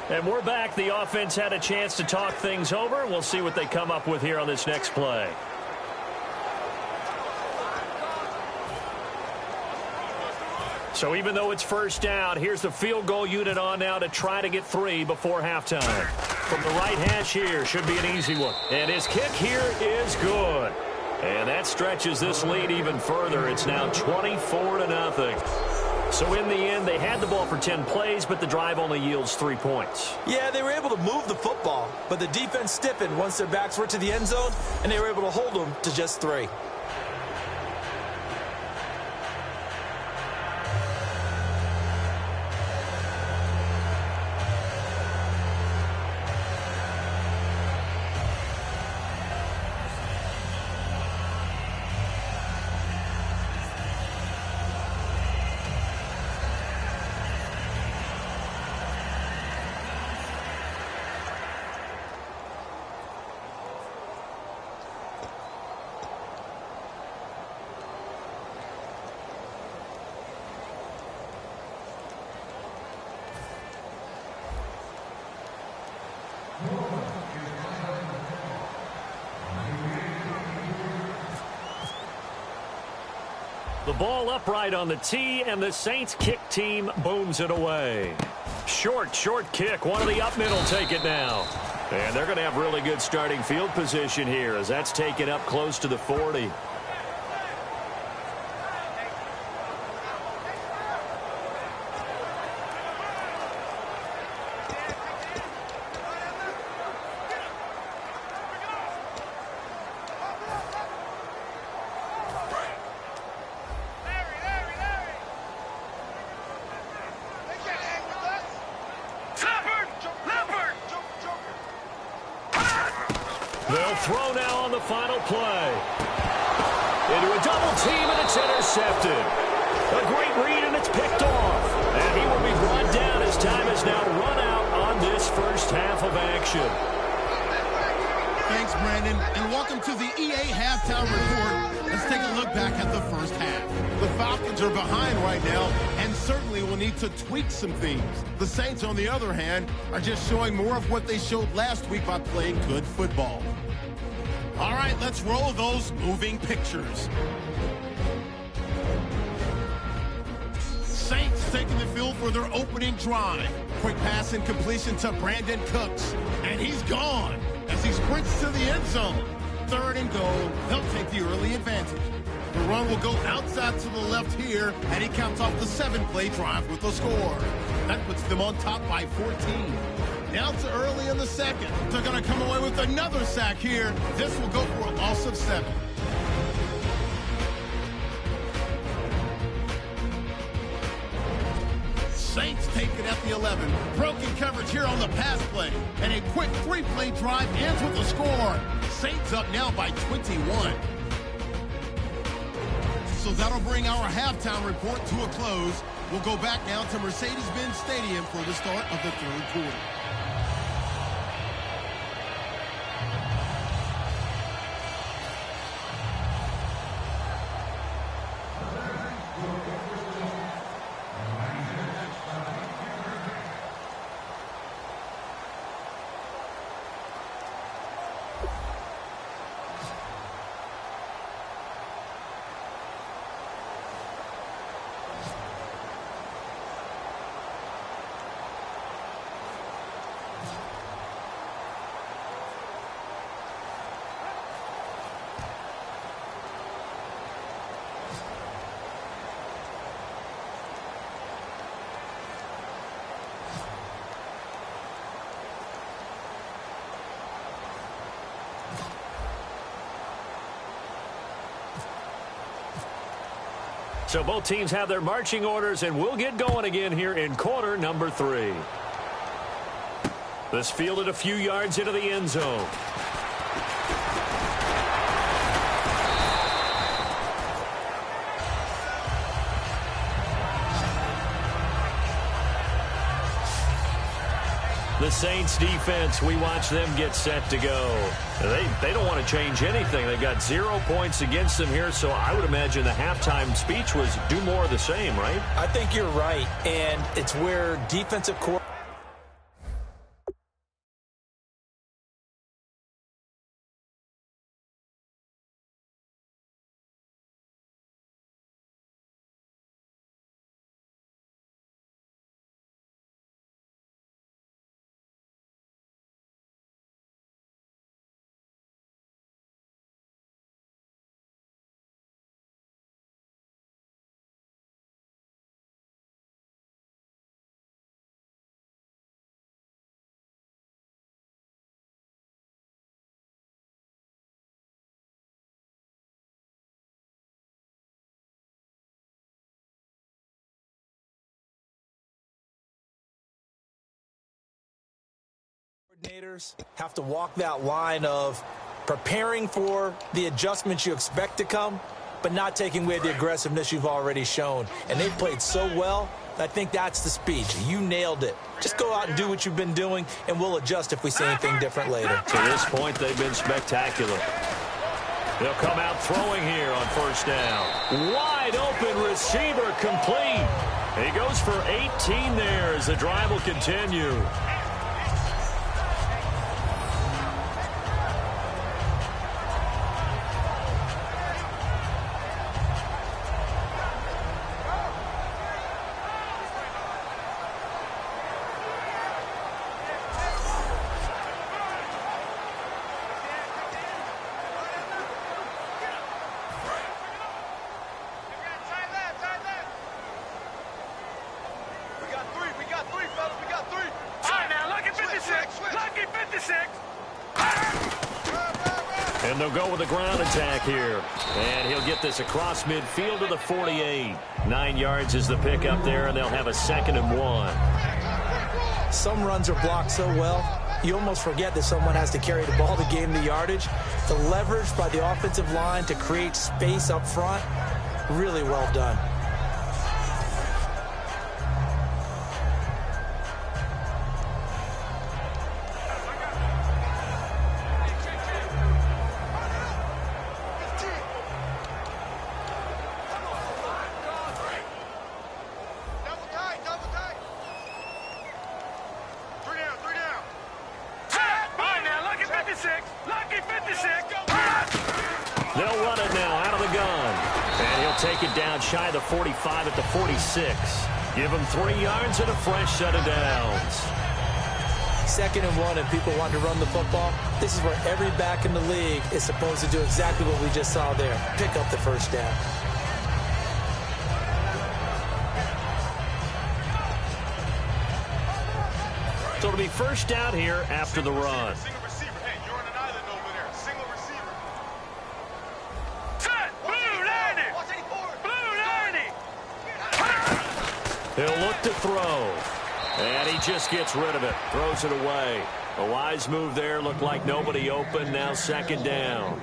And we're back. The offense had a chance to talk things over. We'll see what they come up with here on this next play. So even though it's 1st down, here's the field goal unit on now to try to get 3 before halftime. From the right hash here, should be an easy one. And his kick here is good. And that stretches this lead even further. It's now 24-0. So in the end, they had the ball for 10 plays, but the drive only yields 3 points. Yeah, they were able to move the football, but the defense stiffened once their backs were to the end zone, and they were able to hold them to just 3. The ball upright on the tee, and the Saints kick team booms it away. Short kick. One of the up middle take it now. And they're going to have really good starting field position here as that's taken up close to the 40. They'll throw now on the final play. Into a double team, and it's intercepted. A great read, and it's picked off. And he will be brought down as time has now run out on this first half of action. Thanks, Brandon, and welcome to the EA Halftime Report. Let's take a look back at the first half. The Falcons are behind right now and certainly will need to tweak some things. The Saints, on the other hand, are just showing more of what they showed last week by playing good football. All right, let's roll those moving pictures. Saints taking the field for their opening drive. Quick pass and completion to Brandon Cooks, and he's gone as he sprints to the end zone. 3rd and goal. They'll take the early advantage. The run will go outside to the left here, and he counts off the 7-play drive with a score. That puts them on top by 14. Now to early in the second. They're going to come away with another sack here. This will go for a loss of 7. Saints take it at the 11. Broken coverage here on the pass play. And a quick 3-play drive ends with a score. Saints up now by 21. So that'll bring our halftime report to a close. We'll go back now to Mercedes-Benz Stadium for the start of the 3rd quarter. So both teams have their marching orders, and we'll get going again here in quarter number 3. This fielded a few yards into the end zone. The Saints defense, we watch them get set to go. They don't want to change anything. They've got 0 points against them here, so I would imagine the halftime speech was do more of the same, right? I think you're right, and it's where defensive coordinators have to walk that line of preparing for the adjustments you expect to come, but not taking away the aggressiveness you've already shown. And they've played so well, I think that's the speech. You nailed it. Just go out and do what you've been doing, and we'll adjust if we see anything different later. To this point, they've been spectacular. They'll come out throwing here on 1st down. Wide open receiver complete. He goes for 18 there as the drive will continue. And they'll go with a ground attack here. And he'll get this across midfield to the 48. 9 yards is the pickup there, and they'll have a 2nd and 1. Some runs are blocked so well, you almost forget that someone has to carry the ball to gain the yardage. The leverage by the offensive line to create space up front, really well done. They'll run it now out of the gun. And he'll take it down shy of the 45 at the 46. Give him 3 yards and a fresh set of downs. 2nd and 1 and people want to run the football. This is where every back in the league is supposed to do exactly what we just saw there. Pick up the first down. So it'll be first down here after the run. He'll look to throw. And he just gets rid of it. Throws it away. A wise move there. Looked like nobody open. Now 2nd down.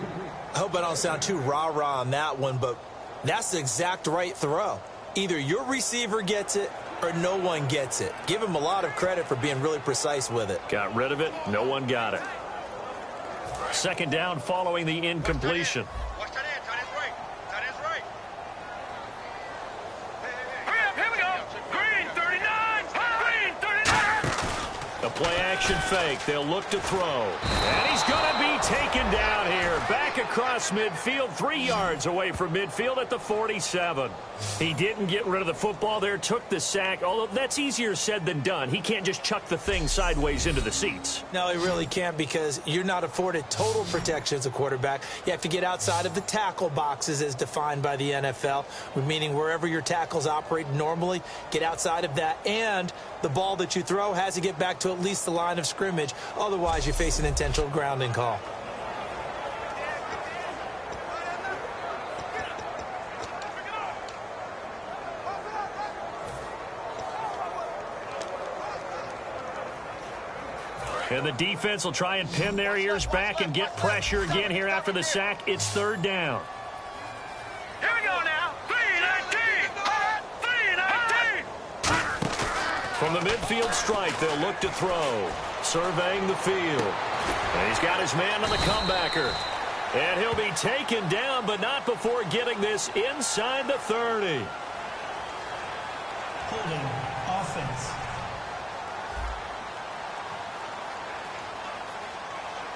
I hope I don't sound too rah-rah on that one, but that's the exact right throw. Either your receiver gets it or no one gets it. Give him a lot of credit for being really precise with it. Got rid of it. No one got it. 2nd down following the incompletion. A play-action fake. They'll look to throw. And he's going to be taken down here. Back across midfield, 3 yards away from midfield at the 47. He didn't get rid of the football there, took the sack, although that's easier said than done. He can't just chuck the thing sideways into the seats. No, he really can't because you're not afforded total protection as a quarterback. You have to get outside of the tackle boxes as defined by the NFL, meaning wherever your tackles operate normally, get outside of that, and the ball that you throw has to get back to at least the line of scrimmage. Otherwise, you face an intentional grounding call. And the defense will try and pin their ears back and get pressure again here after the sack. It's 3rd down. Here we go now. 3-19. 3-19. From the midfield stripe, they'll look to throw. Surveying the field. And he's got his man on the comebacker. And he'll be taken down, but not before getting this inside the 30. Holding offense.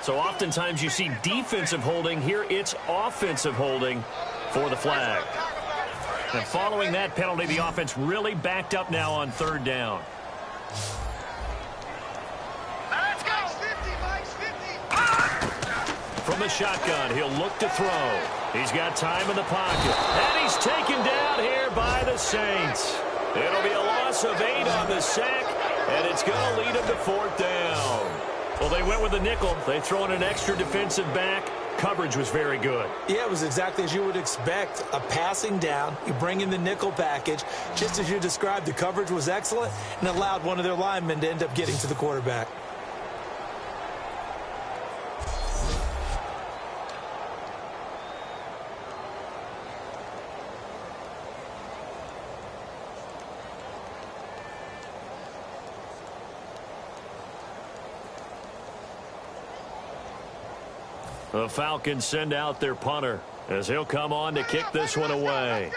So oftentimes you see defensive holding. Here it's offensive holding for the flag. And following that penalty, the offense really backed up now on 3rd down. Let's go. 50. From the shotgun, he'll look to throw. He's got time in the pocket. And he's taken down here by the Saints. It'll be a loss of 8 on the sack, and it's going to lead him to 4th down. Well, they went with the nickel. They throw in an extra defensive back. Coverage was very good. Yeah, it was exactly as you would expect. A passing down. You bring in the nickel package. Just as you described, the coverage was excellent and allowed one of their linemen to end up getting to the quarterback. The Falcons send out their punter as he'll come on to kick this one away.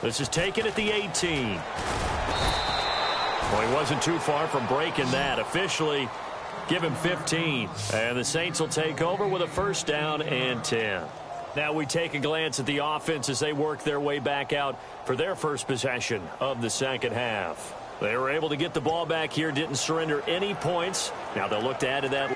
This is taken at the 18. Well, he wasn't too far from breaking that. Officially, give him 15. And the Saints will take over with a 1st down and 10. Now we take a glance at the offense as they work their way back out for their first possession of the 2nd half. They were able to get the ball back here, didn't surrender any points. Now they'll look to add to that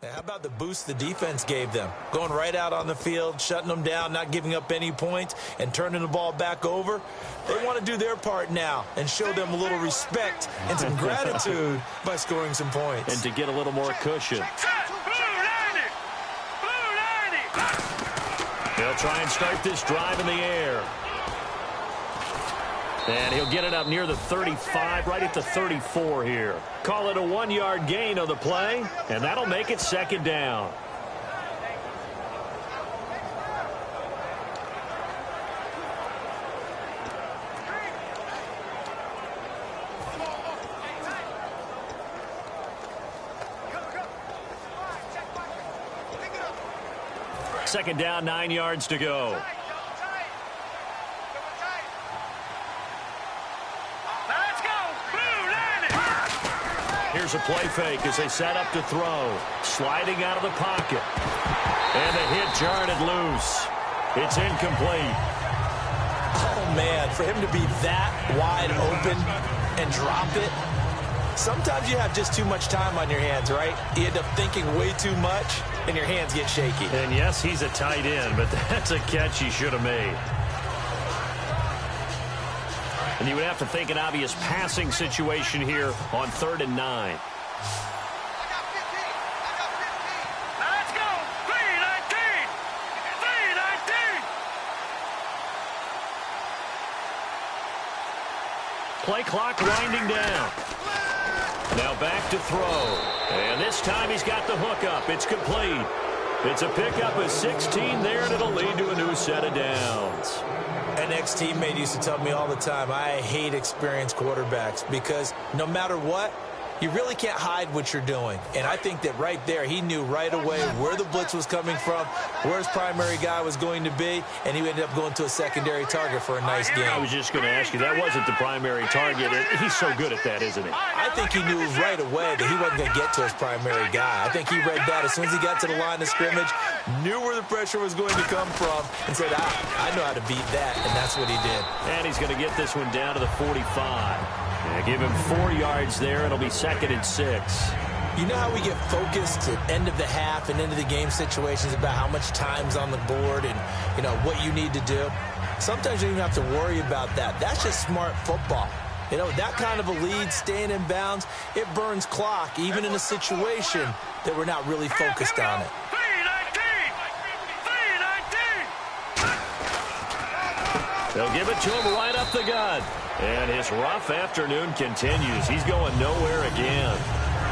How about the boost the defense gave them? Going right out on the field, shutting them down, not giving up any points, and turning the ball back over. They want to do their part now and show them a little respect and some gratitude by scoring some points. And to get a little more cushion. They'll try and start this drive in the air. And he'll get it up near the 35, right at the 34 here. Call it a 1-yard gain on the play, and that'll make it second down. Second down, 9 yards to go. Here's a play fake as they set up to throw. Sliding out of the pocket. And the hit jarred it loose. It's incomplete. Oh, man, for him to be that wide open and drop it. Sometimes you have just too much time on your hands, right? You end up thinking way too much, and your hands get shaky. And yes, he's a tight end, but that's a catch he should have made. And you would have to think an obvious passing situation here on 3rd and 9. Let's go! 3-19! 3-19! Play clock winding down. Now back to throw. And this time he's got the hook up. It's complete. It's a pickup of 16 there, and it'll lead to a new set of downs. An ex-teammate used to tell me all the time, I hate experienced quarterbacks because no matter what, you really can't hide what you're doing. And I think that right there, he knew right away where the blitz was coming from, where his primary guy was going to be, and he ended up going to a secondary target for a nice game. I was just going to ask you, that wasn't the primary target. He's so good at that, isn't he? I think he knew right away that he wasn't going to get to his primary guy. I think he read that as soon as he got to the line of scrimmage, knew where the pressure was going to come from, and said, I know how to beat that, and that's what he did. And he's going to get this one down to the 45. Yeah, give him 4 yards there. It'll be 2nd and 6. You know how we get focused at end of the half and into the game situations about how much time's on the board and, you know, what you need to do? Sometimes you don't even have to worry about that. That's just smart football. You know, that kind of a lead, staying in bounds, it burns clock, even in a situation that we're not really focused on it. 3-19! They'll give it to him right up the gut. And his rough afternoon continues. He's going nowhere again.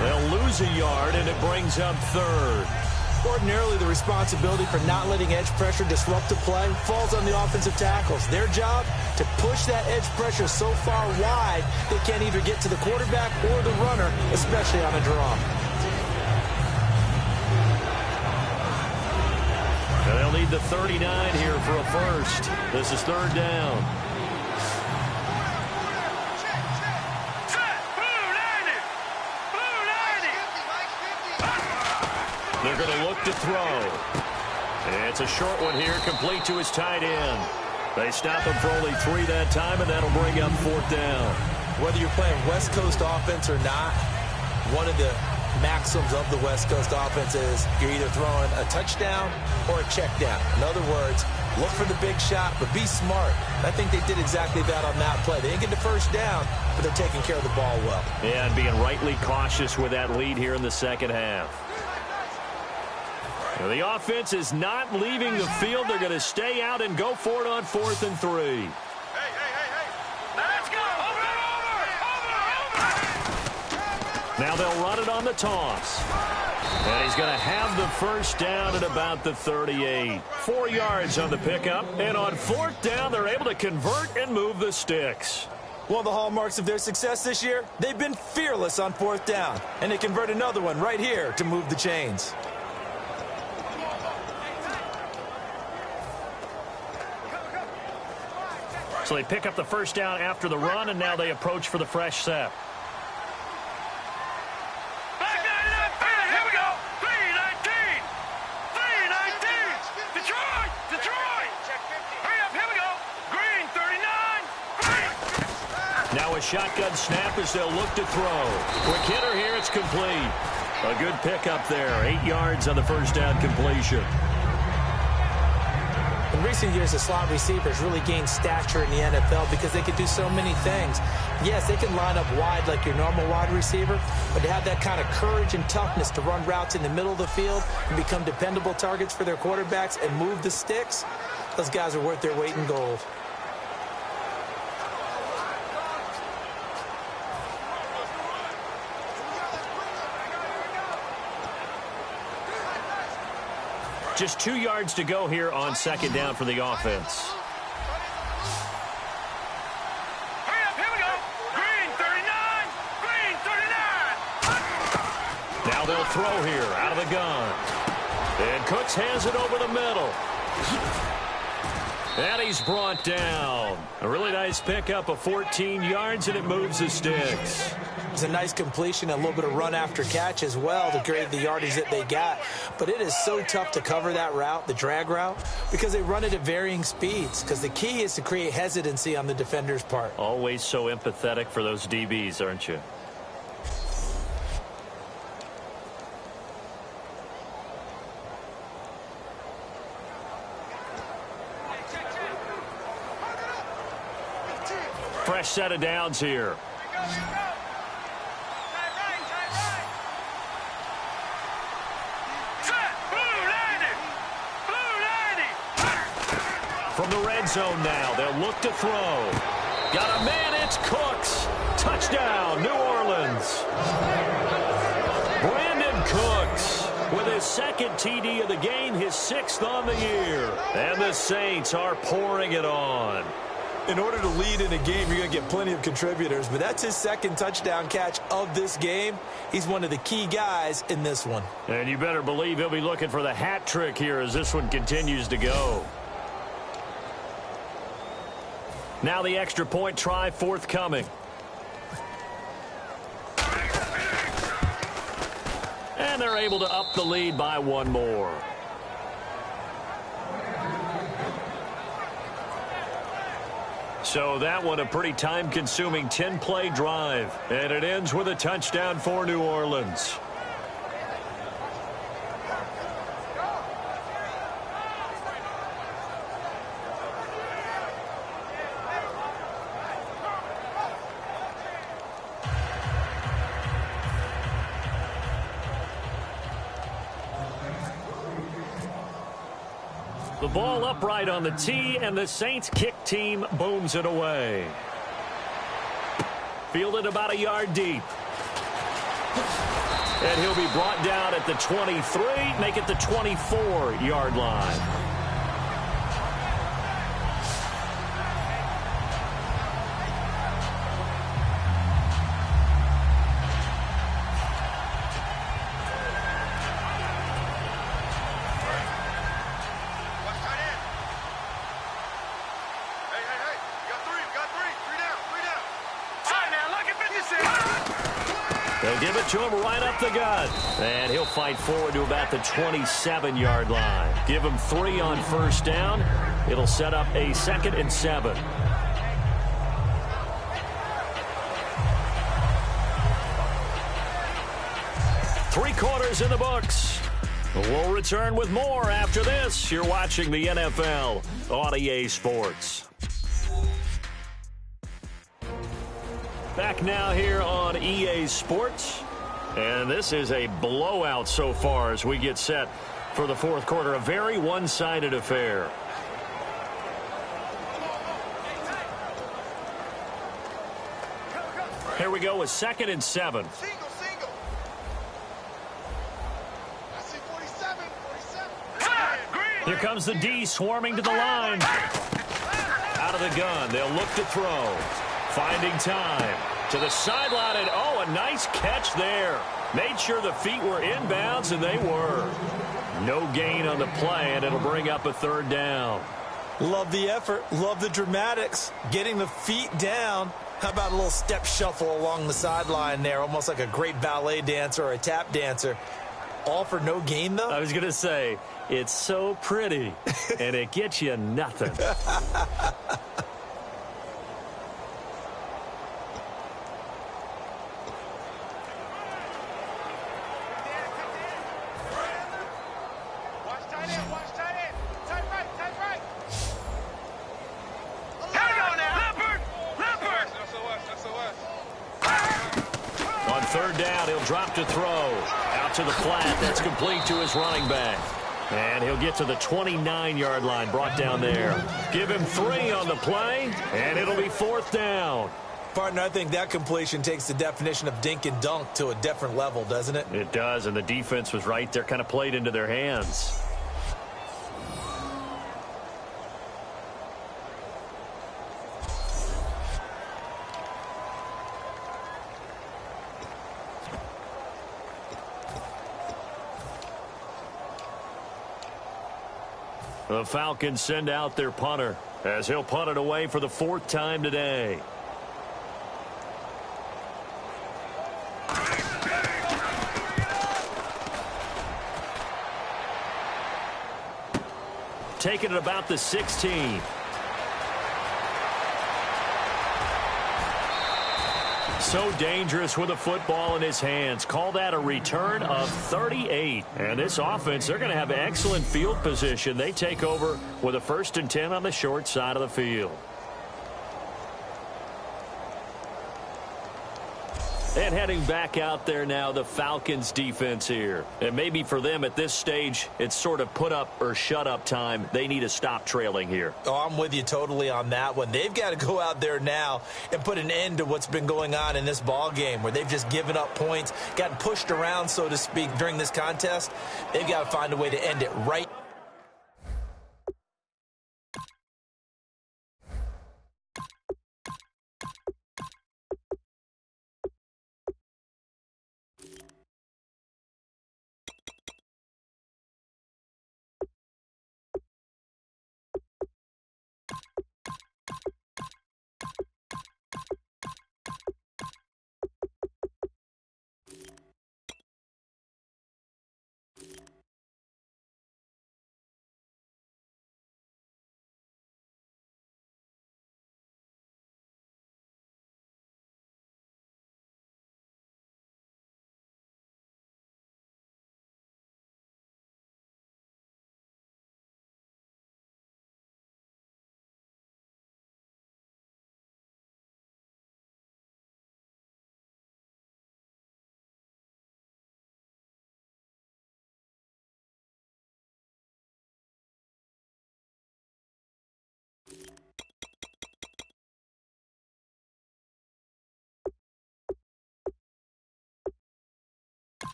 They'll lose a yard, and it brings up 3rd. Ordinarily, the responsibility for not letting edge pressure disrupt the play falls on the offensive tackles. Their job, to push that edge pressure so far wide they can't either get to the quarterback or the runner, especially on a draw. And they'll need the 39 here for a first. This is 3rd down. They're going to look to throw. It's a short one here, complete to his tight end. They stop him for only 3 that time, and that'll bring up 4th down. Whether you're playing West Coast offense or not, one of the maxims of the West Coast offense is you're either throwing a touchdown or a check down. In other words, look for the big shot, but be smart. I think they did exactly that on that play. They didn't get the first down, but they're taking care of the ball well. Yeah, and being rightly cautious with that lead here in the second half. Now, the offense is not leaving the field. They're going to stay out and go for it on 4th and 3. Hey. Let's go! Over! Now they'll run it on the toss. And he's going to have the first down at about the 38. 4 yards on the pickup. And on 4th down, they're able to convert and move the sticks. One of the hallmarks of their success this year, they've been fearless on 4th down. And they convert another one right here to move the chains. So they pick up the first down after the run, and now they approach for the fresh set. Here we go! 3-19! 3-19! Detroit! Hurry up, here we go! Green, 39! Green! Now a shotgun snap as they'll look to throw. Quick hitter here, it's complete. A good pickup there. 8 yards on the first down completion. In recent years, the slot receivers really gained stature in the NFL because they can do so many things. Yes, they can line up wide like your normal wide receiver, but to have that kind of courage and toughness to run routes in the middle of the field and become dependable targets for their quarterbacks and move the sticks, those guys are worth their weight in gold. Just 2 yards to go here on second down for the offense. Hurry up, here we go. Green 39, green 39. Now they'll throw here out of the gun. And Cooks has it over the middle. And he's brought down. A really nice pickup of 14 yards, and it moves the sticks. It's a nice completion, a little bit of run after catch as well to grade the yardage that they got. But it is so tough to cover that route, the drag route, because they run it at varying speeds. Because the key is to create hesitancy on the defender's part. Always so empathetic for those DBs, aren't you? Fresh set of downs here. From the red zone now, they'll look to throw. Got a man, it's Cooks. Touchdown, New Orleans. Brandon Cooks with his second TD of the game, his 6th on the year. And the Saints are pouring it on. In order to lead in a game, you're going to get plenty of contributors, but that's his second touchdown catch of this game. He's one of the key guys in this one. And you better believe he'll be looking for the hat trick here as this one continues to go. Now the extra point try forthcoming. And they're able to up the lead by 1 more. So that one a pretty time-consuming 10-play drive. And it ends with a touchdown for New Orleans. The ball upright on the tee, and the Saints kick team booms it away. Fielded about a yard deep. And he'll be brought down at the 23, make it the 24-yard line. They'll give it to him right up the gut. And he'll fight forward to about the 27-yard line. Give him 3 on first down. It'll set up a 2nd and 7. Three quarters in the books. We'll return with more after this. You're watching the NFL on EA Sports. Back now here on EA Sports. And this is a blowout so far as we get set for the fourth quarter. A very one-sided affair. Here we go with 2nd and 7. Single. I see 47. Here comes the D swarming to the line. Out of the gun. They'll look to throw. Finding time to the sideline, and oh, a nice catch there. Made sure the feet were inbounds, and they were. No gain on the play, and it'll bring up a 3rd down. Love the effort. Love the dramatics. Getting the feet down. How about a little step shuffle along the sideline there, almost like a great ballet dancer or a tap dancer. All for no gain, though? I was going to say, it's so pretty, and it gets you nothing. third down, he'll drop to throw. Out to the flat. That's complete to his running back. And he'll get to the 29-yard line, brought down there. Give him 3 on the play, and it'll be 4th down. Partner, I think that completion takes the definition of dink and dunk to a different level, doesn't it? It does, and the defense was right there, kind of played into their hands. The Falcons send out their punter as he'll punt it away for the 4th time today. Taking it about the 16. So dangerous with a football in his hands. Call that a return of 38. And this offense, they're going to have excellent field position. They take over with a 1st and 10 on the short side of the field. And heading back out there now, the Falcons defense here. And maybe for them at this stage, it's sort of put up or shut up time. They need to stop trailing here. Oh, I'm with you totally on that one. They've got to go out there now and put an end to what's been going on in this ball game where they've just given up points, gotten pushed around, so to speak, during this contest. They've got to find a way to end it right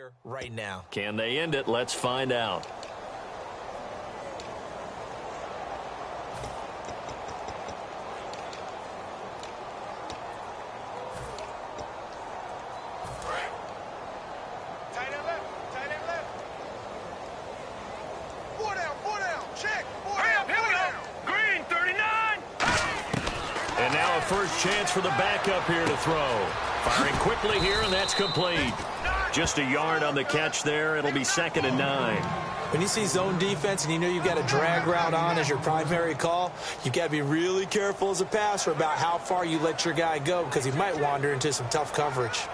here, right now. Can they end it? Let's find out. First chance for the backup here to throw. Firing quickly here, and that's complete. Just a yard on the catch there. It'll be 2nd and 9. When you see zone defense and you know you've got a drag route on as your primary call, you've got to be really careful as a passer about how far you let your guy go because he might wander into some tough coverage.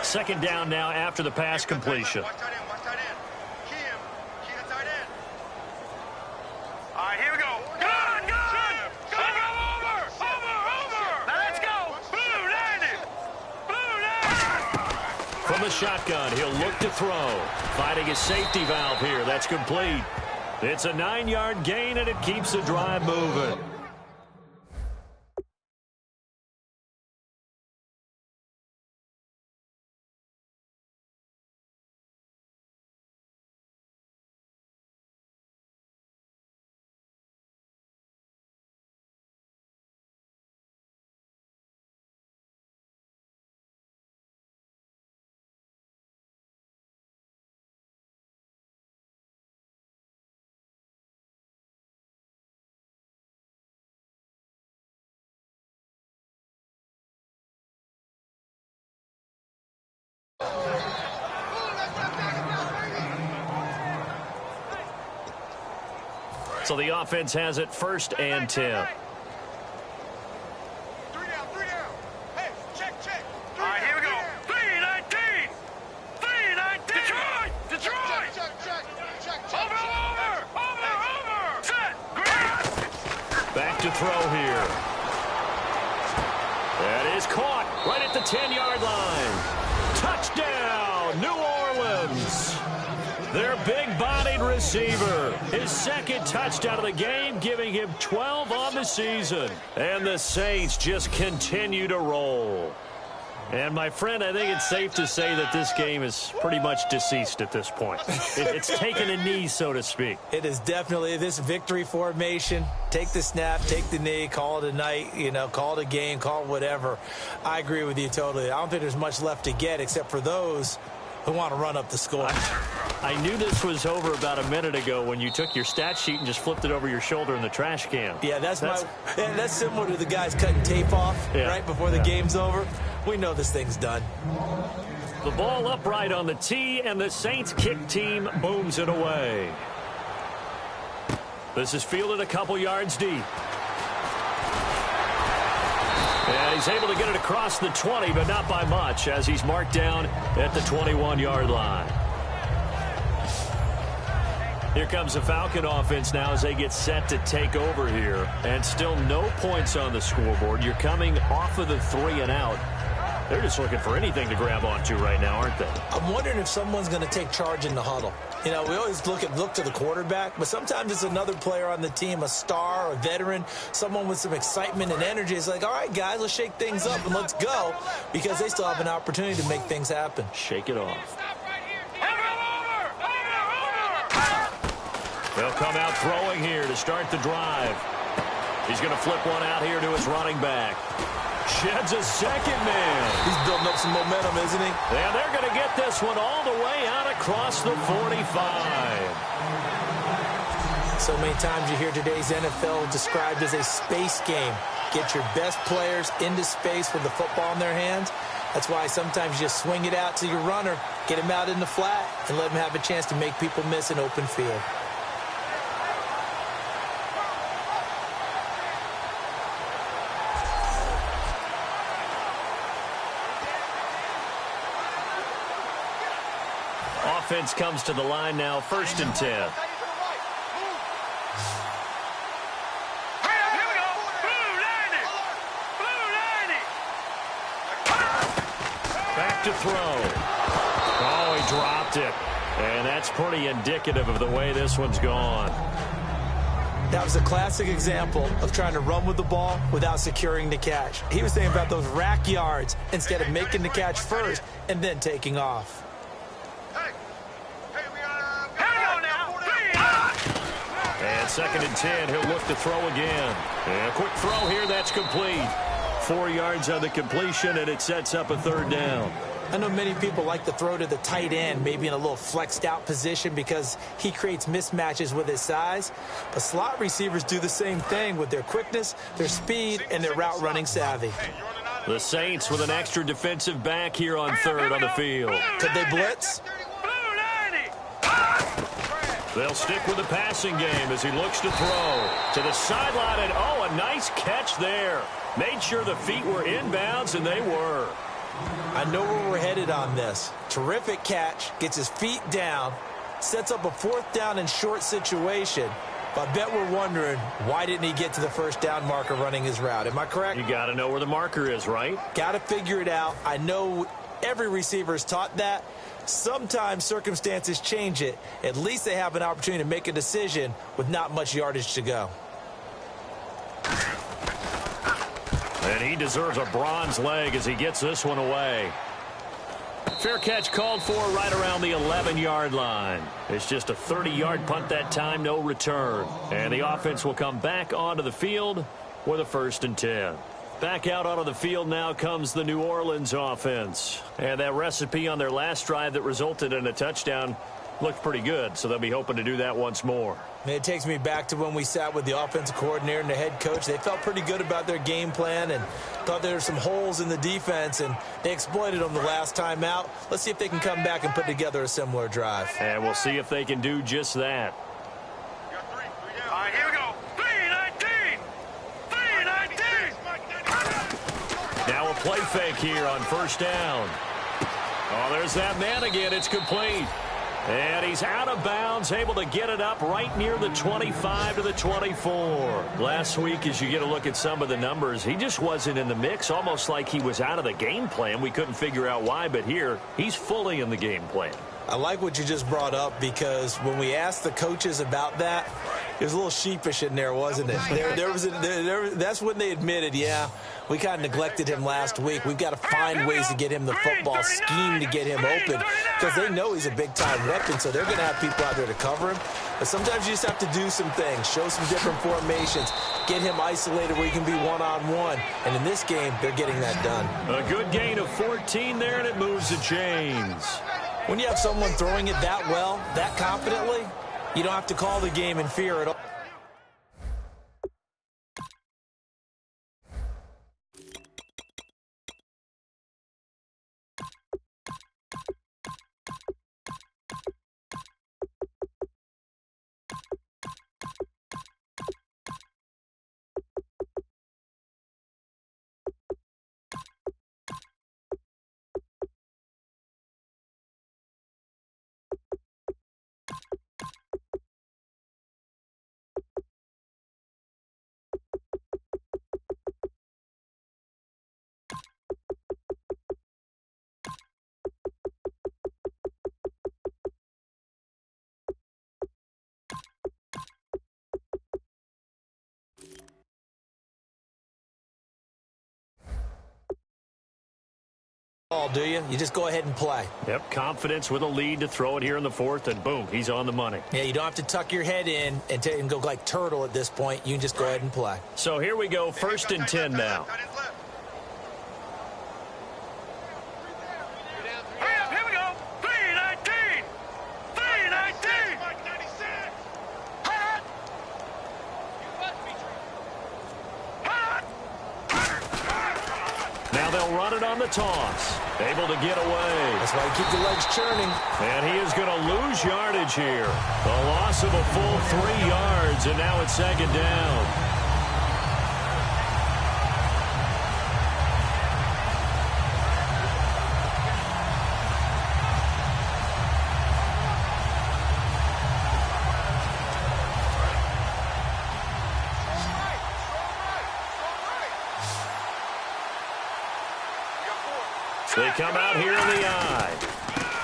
2nd down now after the pass completion. From the shotgun, he'll look to throw. Finding his safety valve here. That's complete. It's a 9-yard gain, and it keeps the drive moving. So the offense has it 1st and 10. 3 down. Hey, check. All right, here we go. 3-19. 3-19. Detroit. Check. Over. Set. Green. Back to throw here. That is caught right at the 10-yard line. Touchdown, New Orleans. Their big-bodied receiver. His 2nd touchdown of the game, giving him 12 on the season. And the Saints just continue to roll. And, my friend, I think it's safe to say that this game is pretty much deceased at this point. It's taken a knee, so to speak. It is definitely this victory formation. Take the snap, take the knee, call it a night, call it a game, call it whatever. I agree with you totally. I don't think there's much left to get except for those who want to run up the score. I knew this was over about a minute ago when you took your stat sheet and just flipped it over your shoulder in the trash can. Yeah, that's similar to the guys cutting tape off right before the game's over. We know this thing's done. The ball upright on the tee, and the Saints kick team booms it away. This is fielded a couple yards deep. And he's able to get it across the 20, but not by much, as he's marked down at the 21-yard line. Here comes the Falcon offense now as they get set to take over here. And still no points on the scoreboard. You're coming off of the 3 and out. They're just looking for anything to grab onto right now, aren't they? I'm wondering if someone's going to take charge in the huddle. We always look to the quarterback, but sometimes it's another player on the team, a star, a veteran, someone with some excitement and energy. It's like, all right, guys, let's shake things up and let's go, because they still have an opportunity to make things happen. Shake it off. They'll come out throwing here to start the drive. He's going to flip one out here to his running back. Sheds a second man. He's building up some momentum, isn't he? And they're going to get this one all the way out across the 45. So many times you hear today's NFL described as a space game. Get your best players into space with the football in their hands. That's why sometimes you just swing it out to your runner, get him out in the flat, and let him have a chance to make people miss an open field. Offense comes to the line now, 1st and 10. Back to throw. Oh, he dropped it. And that's pretty indicative of the way this one's gone. That was a classic example of trying to run with the ball without securing the catch. He was thinking about those rack yards instead of making the catch first and then taking off. Hey! And 2nd and 10, he'll look to throw again. And a quick throw here, that's complete. 4 yards on the completion, and it sets up a 3rd down. I know many people like to throw to the tight end, maybe in a little flexed out position because he creates mismatches with his size. But slot receivers do the same thing with their quickness, their speed, and their route running savvy. The Saints with an extra defensive back here on 3rd on the field. Could they blitz? They'll stick with the passing game as he looks to throw to the sideline. And, oh, a nice catch there. Made sure the feet were inbounds, and they were. I know where we're headed on this. Terrific catch, gets his feet down, sets up a 4th down and short situation. But I bet we're wondering, why didn't he get to the 1st down marker running his route? Am I correct? You got to know where the marker is, right? Got to figure it out. I know every receiver is taught that. Sometimes circumstances change it. At least they have an opportunity to make a decision with not much yardage to go. And he deserves a bronze leg as he gets this one away. Fair catch called for right around the 11-yard line. It's just a 30-yard punt that time, no return. And the offense will come back onto the field with a 1st and 10. Back out onto the field now comes the New Orleans offense. And that recipe on their last drive that resulted in a touchdown looked pretty good, so they'll be hoping to do that once more. It takes me back to when we sat with the offensive coordinator and the head coach. They felt pretty good about their game plan and thought there were some holes in the defense, and they exploited them the last time out. Let's see if they can come back and put together a similar drive. And we'll see if they can do just that. All right, here we go. 3-19. 3-19. Now a play fake here on 1st down. Oh, there's that man again. It's complete. And he's out of bounds, able to get it up right near the 25 to the 24. Last week, as you get a look at some of the numbers, he just wasn't in the mix, almost like he was out of the game plan. We couldn't figure out why, but here, he's fully in the game plan. I like what you just brought up because when we asked the coaches about that, it was a little sheepish in there, wasn't it? That's when they admitted, yeah, we kind of neglected him last week. We've got to find ways to get him the football, scheme to get him open because they know he's a big-time weapon, so they're going to have people out there to cover him. But sometimes you just have to do some things, show some different formations, get him isolated where he can be one-on-one. And in this game, they're getting that done. A good gain of 14 there, and it moves the chains. When you have someone throwing it that well, that confidently, you don't have to call the game in fear at all. Do you? You just go ahead and play. Yep, confidence with a lead to throw it here in the 4th, and boom, he's on the money. Yeah, you don't have to tuck your head in and go like turtle at this point. You can just go ahead and play. So here we go, 1st and 10 now. Here we go. 3-19. 3-19. Now they'll run it on the toss. Able to get away. That's why you keep the legs churning. And he is going to lose yardage here. A loss of a full 3 yards, and now it's 2nd down. They come out here in the eye.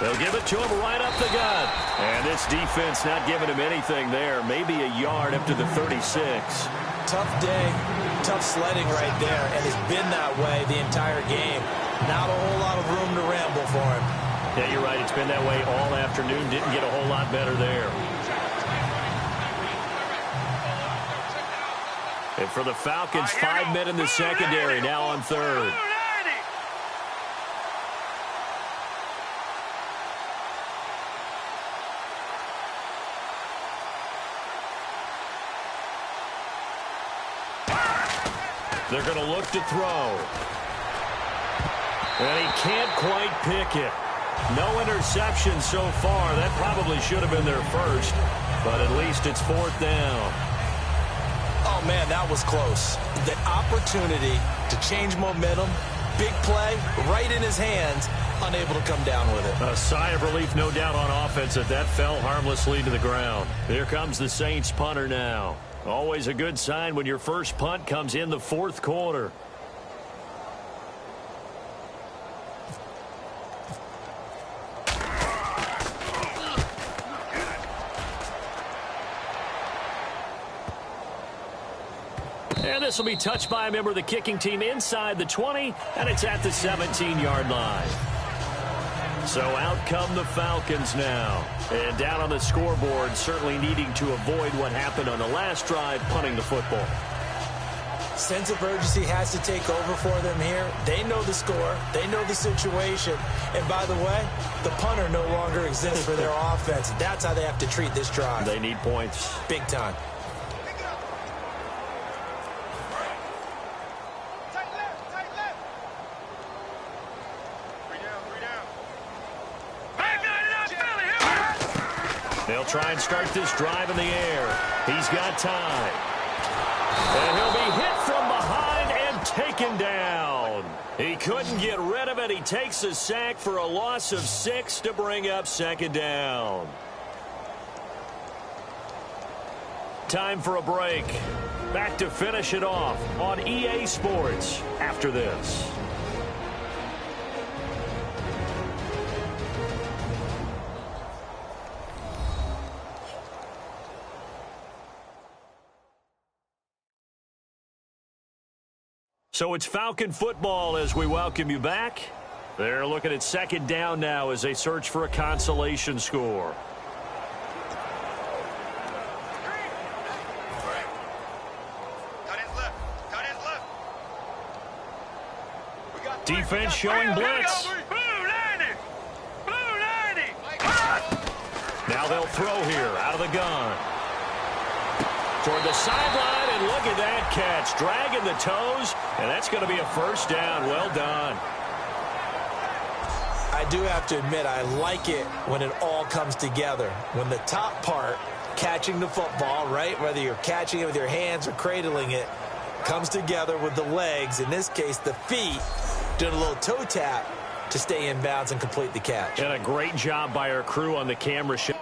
They'll give it to him right up the gut. And this defense not giving him anything there. Maybe a yard up to the 36. Tough day, tough sledding right there, and it's been that way the entire game. Not a whole lot of room to ramble for him. Yeah, you're right. It's been that way all afternoon. Didn't get a whole lot better there. for the Falcons. 5 men in the secondary now on third. They're going to look to throw. And he can't quite pick it. No interception so far. That probably should have been their first, but at least it's 4th down. Oh, man, that was close. The opportunity to change momentum, big play, right in his hands, unable to come down with it. A sigh of relief, no doubt, on offense that fell harmlessly to the ground. Here comes the Saints punter now. Always a good sign when your first punt comes in the 4th quarter. And this will be touched by a member of the kicking team inside the 20, and it's at the 17-yard line. So out come the Falcons now. And down on the scoreboard, certainly needing to avoid what happened on the last drive, punting the football. Sense of urgency has to take over for them here. They know the score. They know the situation. And by the way, the punter no longer exists for their offense. That's how they have to treat this drive. They need points. Big time. They'll try and start this drive in the air. He's got time. And he'll be hit from behind and taken down. He couldn't get rid of it. He takes a sack for a loss of 6 to bring up 2nd down. Time for a break. Back to finish it off on EA Sports after this. So it's Falcon football as we welcome you back. They're looking at 2nd down now as they search for a consolation score. Defense showing blitz. Now they'll throw here out of the gun. Toward the sideline, and look at that catch. Dragging the toes, and that's going to be a 1st down. Well done. I do have to admit, I like it when it all comes together. When the top part, catching the football, right, whether you're catching it with your hands or cradling it, comes together with the legs, in this case the feet, doing a little toe tap to stay in bounds and complete the catch. And a great job by our crew on the camera shot.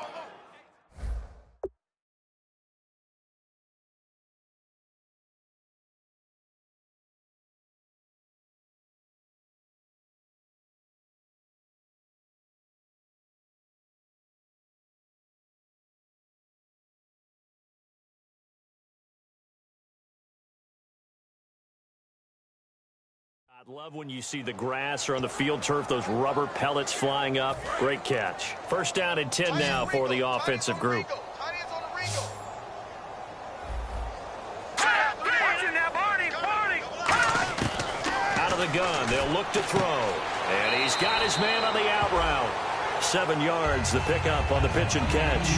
I love when you see the grass or on the field turf, those rubber pellets flying up. Great catch. 1st down and 10 now for the offensive group. Out of the gun, they'll look to throw. And he's got his man on the out route. 7 yards, the pickup on the pitch and catch.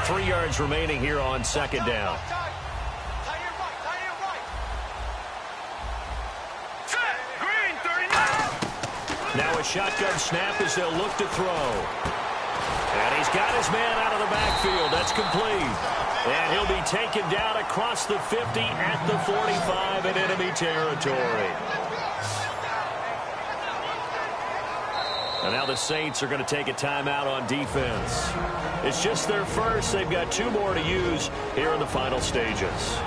Three yards remaining here on 2nd down. Now a shotgun snap as they'll look to throw. And he's got his man out of the backfield. That's complete. And he'll be taken down across the 50 at the 45 in enemy territory. And now the Saints are going to take a timeout on defense. It's just their first. They've got 2 more to use here in the final stages.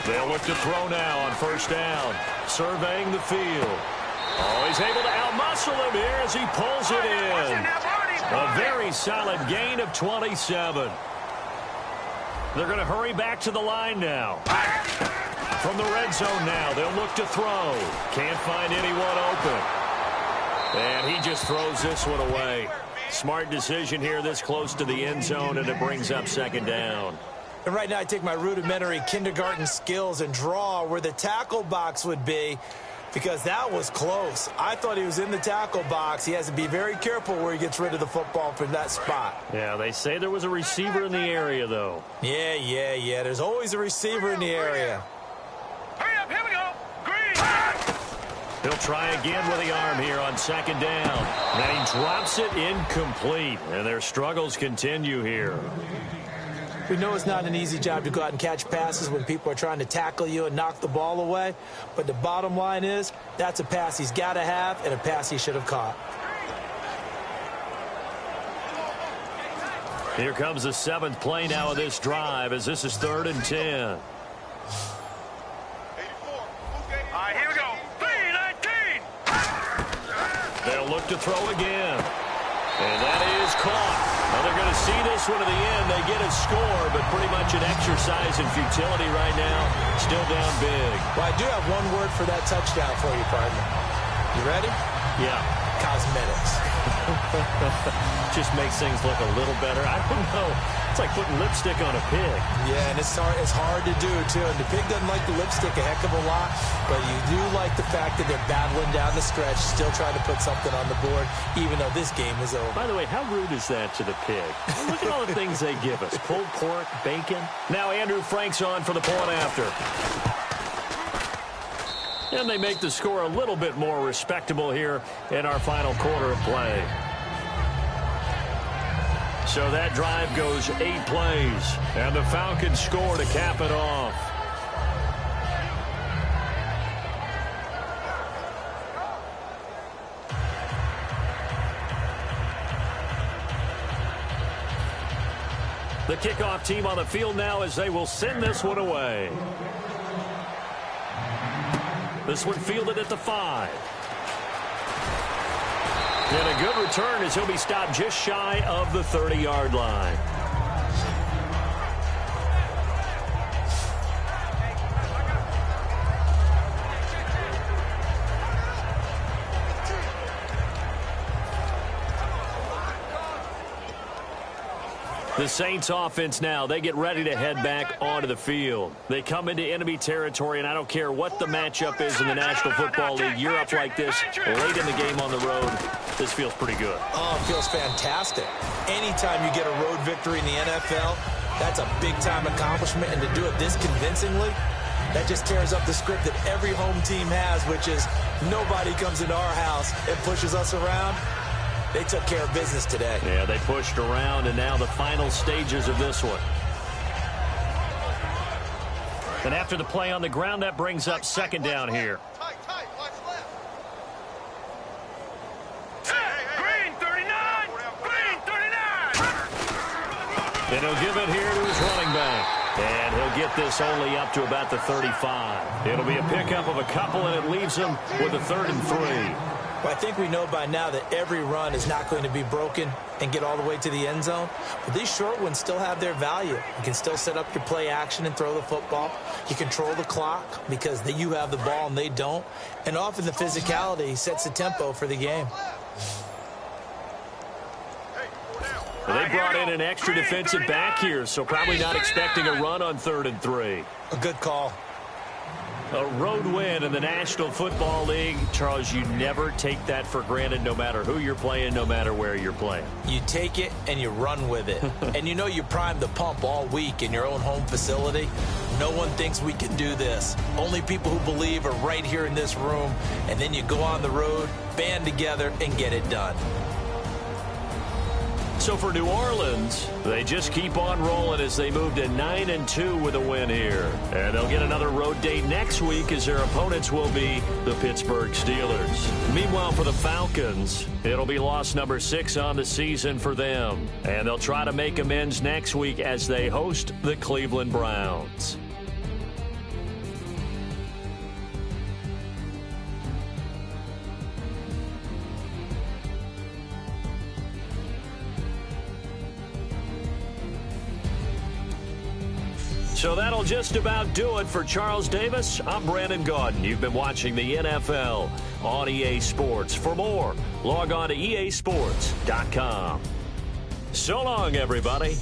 They'll look to throw now on first down. Surveying the field. Oh, he's able to outmuscle him here as he pulls it in. A very solid gain of 27. They're going to hurry back to the line now. From the red zone now, they'll look to throw. Can't find anyone open. And he just throws this one away. Smart decision here this close to the end zone, and it brings up second down. And right now I take my rudimentary kindergarten skills and draw where the tackle box would be, because that was close. I thought he was in the tackle box. He has to be very careful where he gets rid of the football from that spot. Yeah, they say there was a receiver in the area, though. Yeah. There's always a receiver in the area. Hurry up, here we go. Green. He'll try again with the arm here on second down. And he drops it incomplete. And their struggles continue here. We know it's not an easy job to go out and catch passes when people are trying to tackle you and knock the ball away. But the bottom line is, that's a pass he's got to have and a pass he should have caught. Here comes the 7th play now of this drive as this is 3rd and 10. All right, here we go. 3-19. They'll look to throw again. And that is caught. Now they're going to see this one to the end. They get a score, but pretty much an exercise in futility right now. Still down big. Well, I do have one word for that touchdown for you, partner. You ready? Yeah. Cosmetics. Just makes things look a little better. I don't know. It's like putting lipstick on a pig. Yeah, and it's hard to do, too. And the pig doesn't like the lipstick a heck of a lot, but you do like the fact that they're battling down the stretch, still trying to put something on the board, even though this game is over. By the way, how rude is that to the pig? Look at all the things they give us. Pulled pork, bacon. Now Andrew Frank's on for the point after. And they make the score a little bit more respectable here in our final quarter of play. So that drive goes 8 plays, and the Falcons score to cap it off. The kickoff team on the field now as they will send this one away. This one fielded at the 5. And a good return as he'll be stopped just shy of the 30-yard line. The Saints offense now, they get ready to head back onto the field. They come into enemy territory, and I don't care what the matchup is in the National Football League. You're up like this late in the game on the road. This feels pretty good. Oh, it feels fantastic. Anytime you get a road victory in the NFL, that's a big-time accomplishment, and to do it this convincingly, that just tears up the script that every home team has, which is nobody comes into our house and pushes us around. They took care of business today. Yeah, they pushed around, and now the final stages of this one. And after the play on the ground, that brings up second down here. Green 39. Green 39. And he'll give it here to his running back. And he'll get this only up to about the 35. It'll be a pickup of a couple, and it leaves him with a 3rd and 3. Well, I think we know by now that every run is not going to be broken and get all the way to the end zone. But these short ones still have their value. You can still set up your play action and throw the football. You control the clock because you have the ball and they don't. And often the physicality sets the tempo for the game. Well, they brought in an extra defensive back here, so probably not expecting a run on 3rd and 3. A good call. A road win in the National Football League. Charles, you never take that for granted, no matter who you're playing, no matter where you're playing. You take it and you run with it. And you know you primed the pump all week in your own home facility. No one thinks we can do this. Only people who believe are right here in this room. And then you go on the road, band together, and get it done. So for New Orleans, they just keep on rolling as they move to 9-2 with a win here. And they'll get another road date next week as their opponents will be the Pittsburgh Steelers. Meanwhile, for the Falcons, it'll be loss number 6 on the season for them. And they'll try to make amends next week as they host the Cleveland Browns. So that'll just about do it for Charles Davis. I'm Brandon Gaudin. You've been watching the NFL on EA Sports. For more, log on to easports.com. So long, everybody.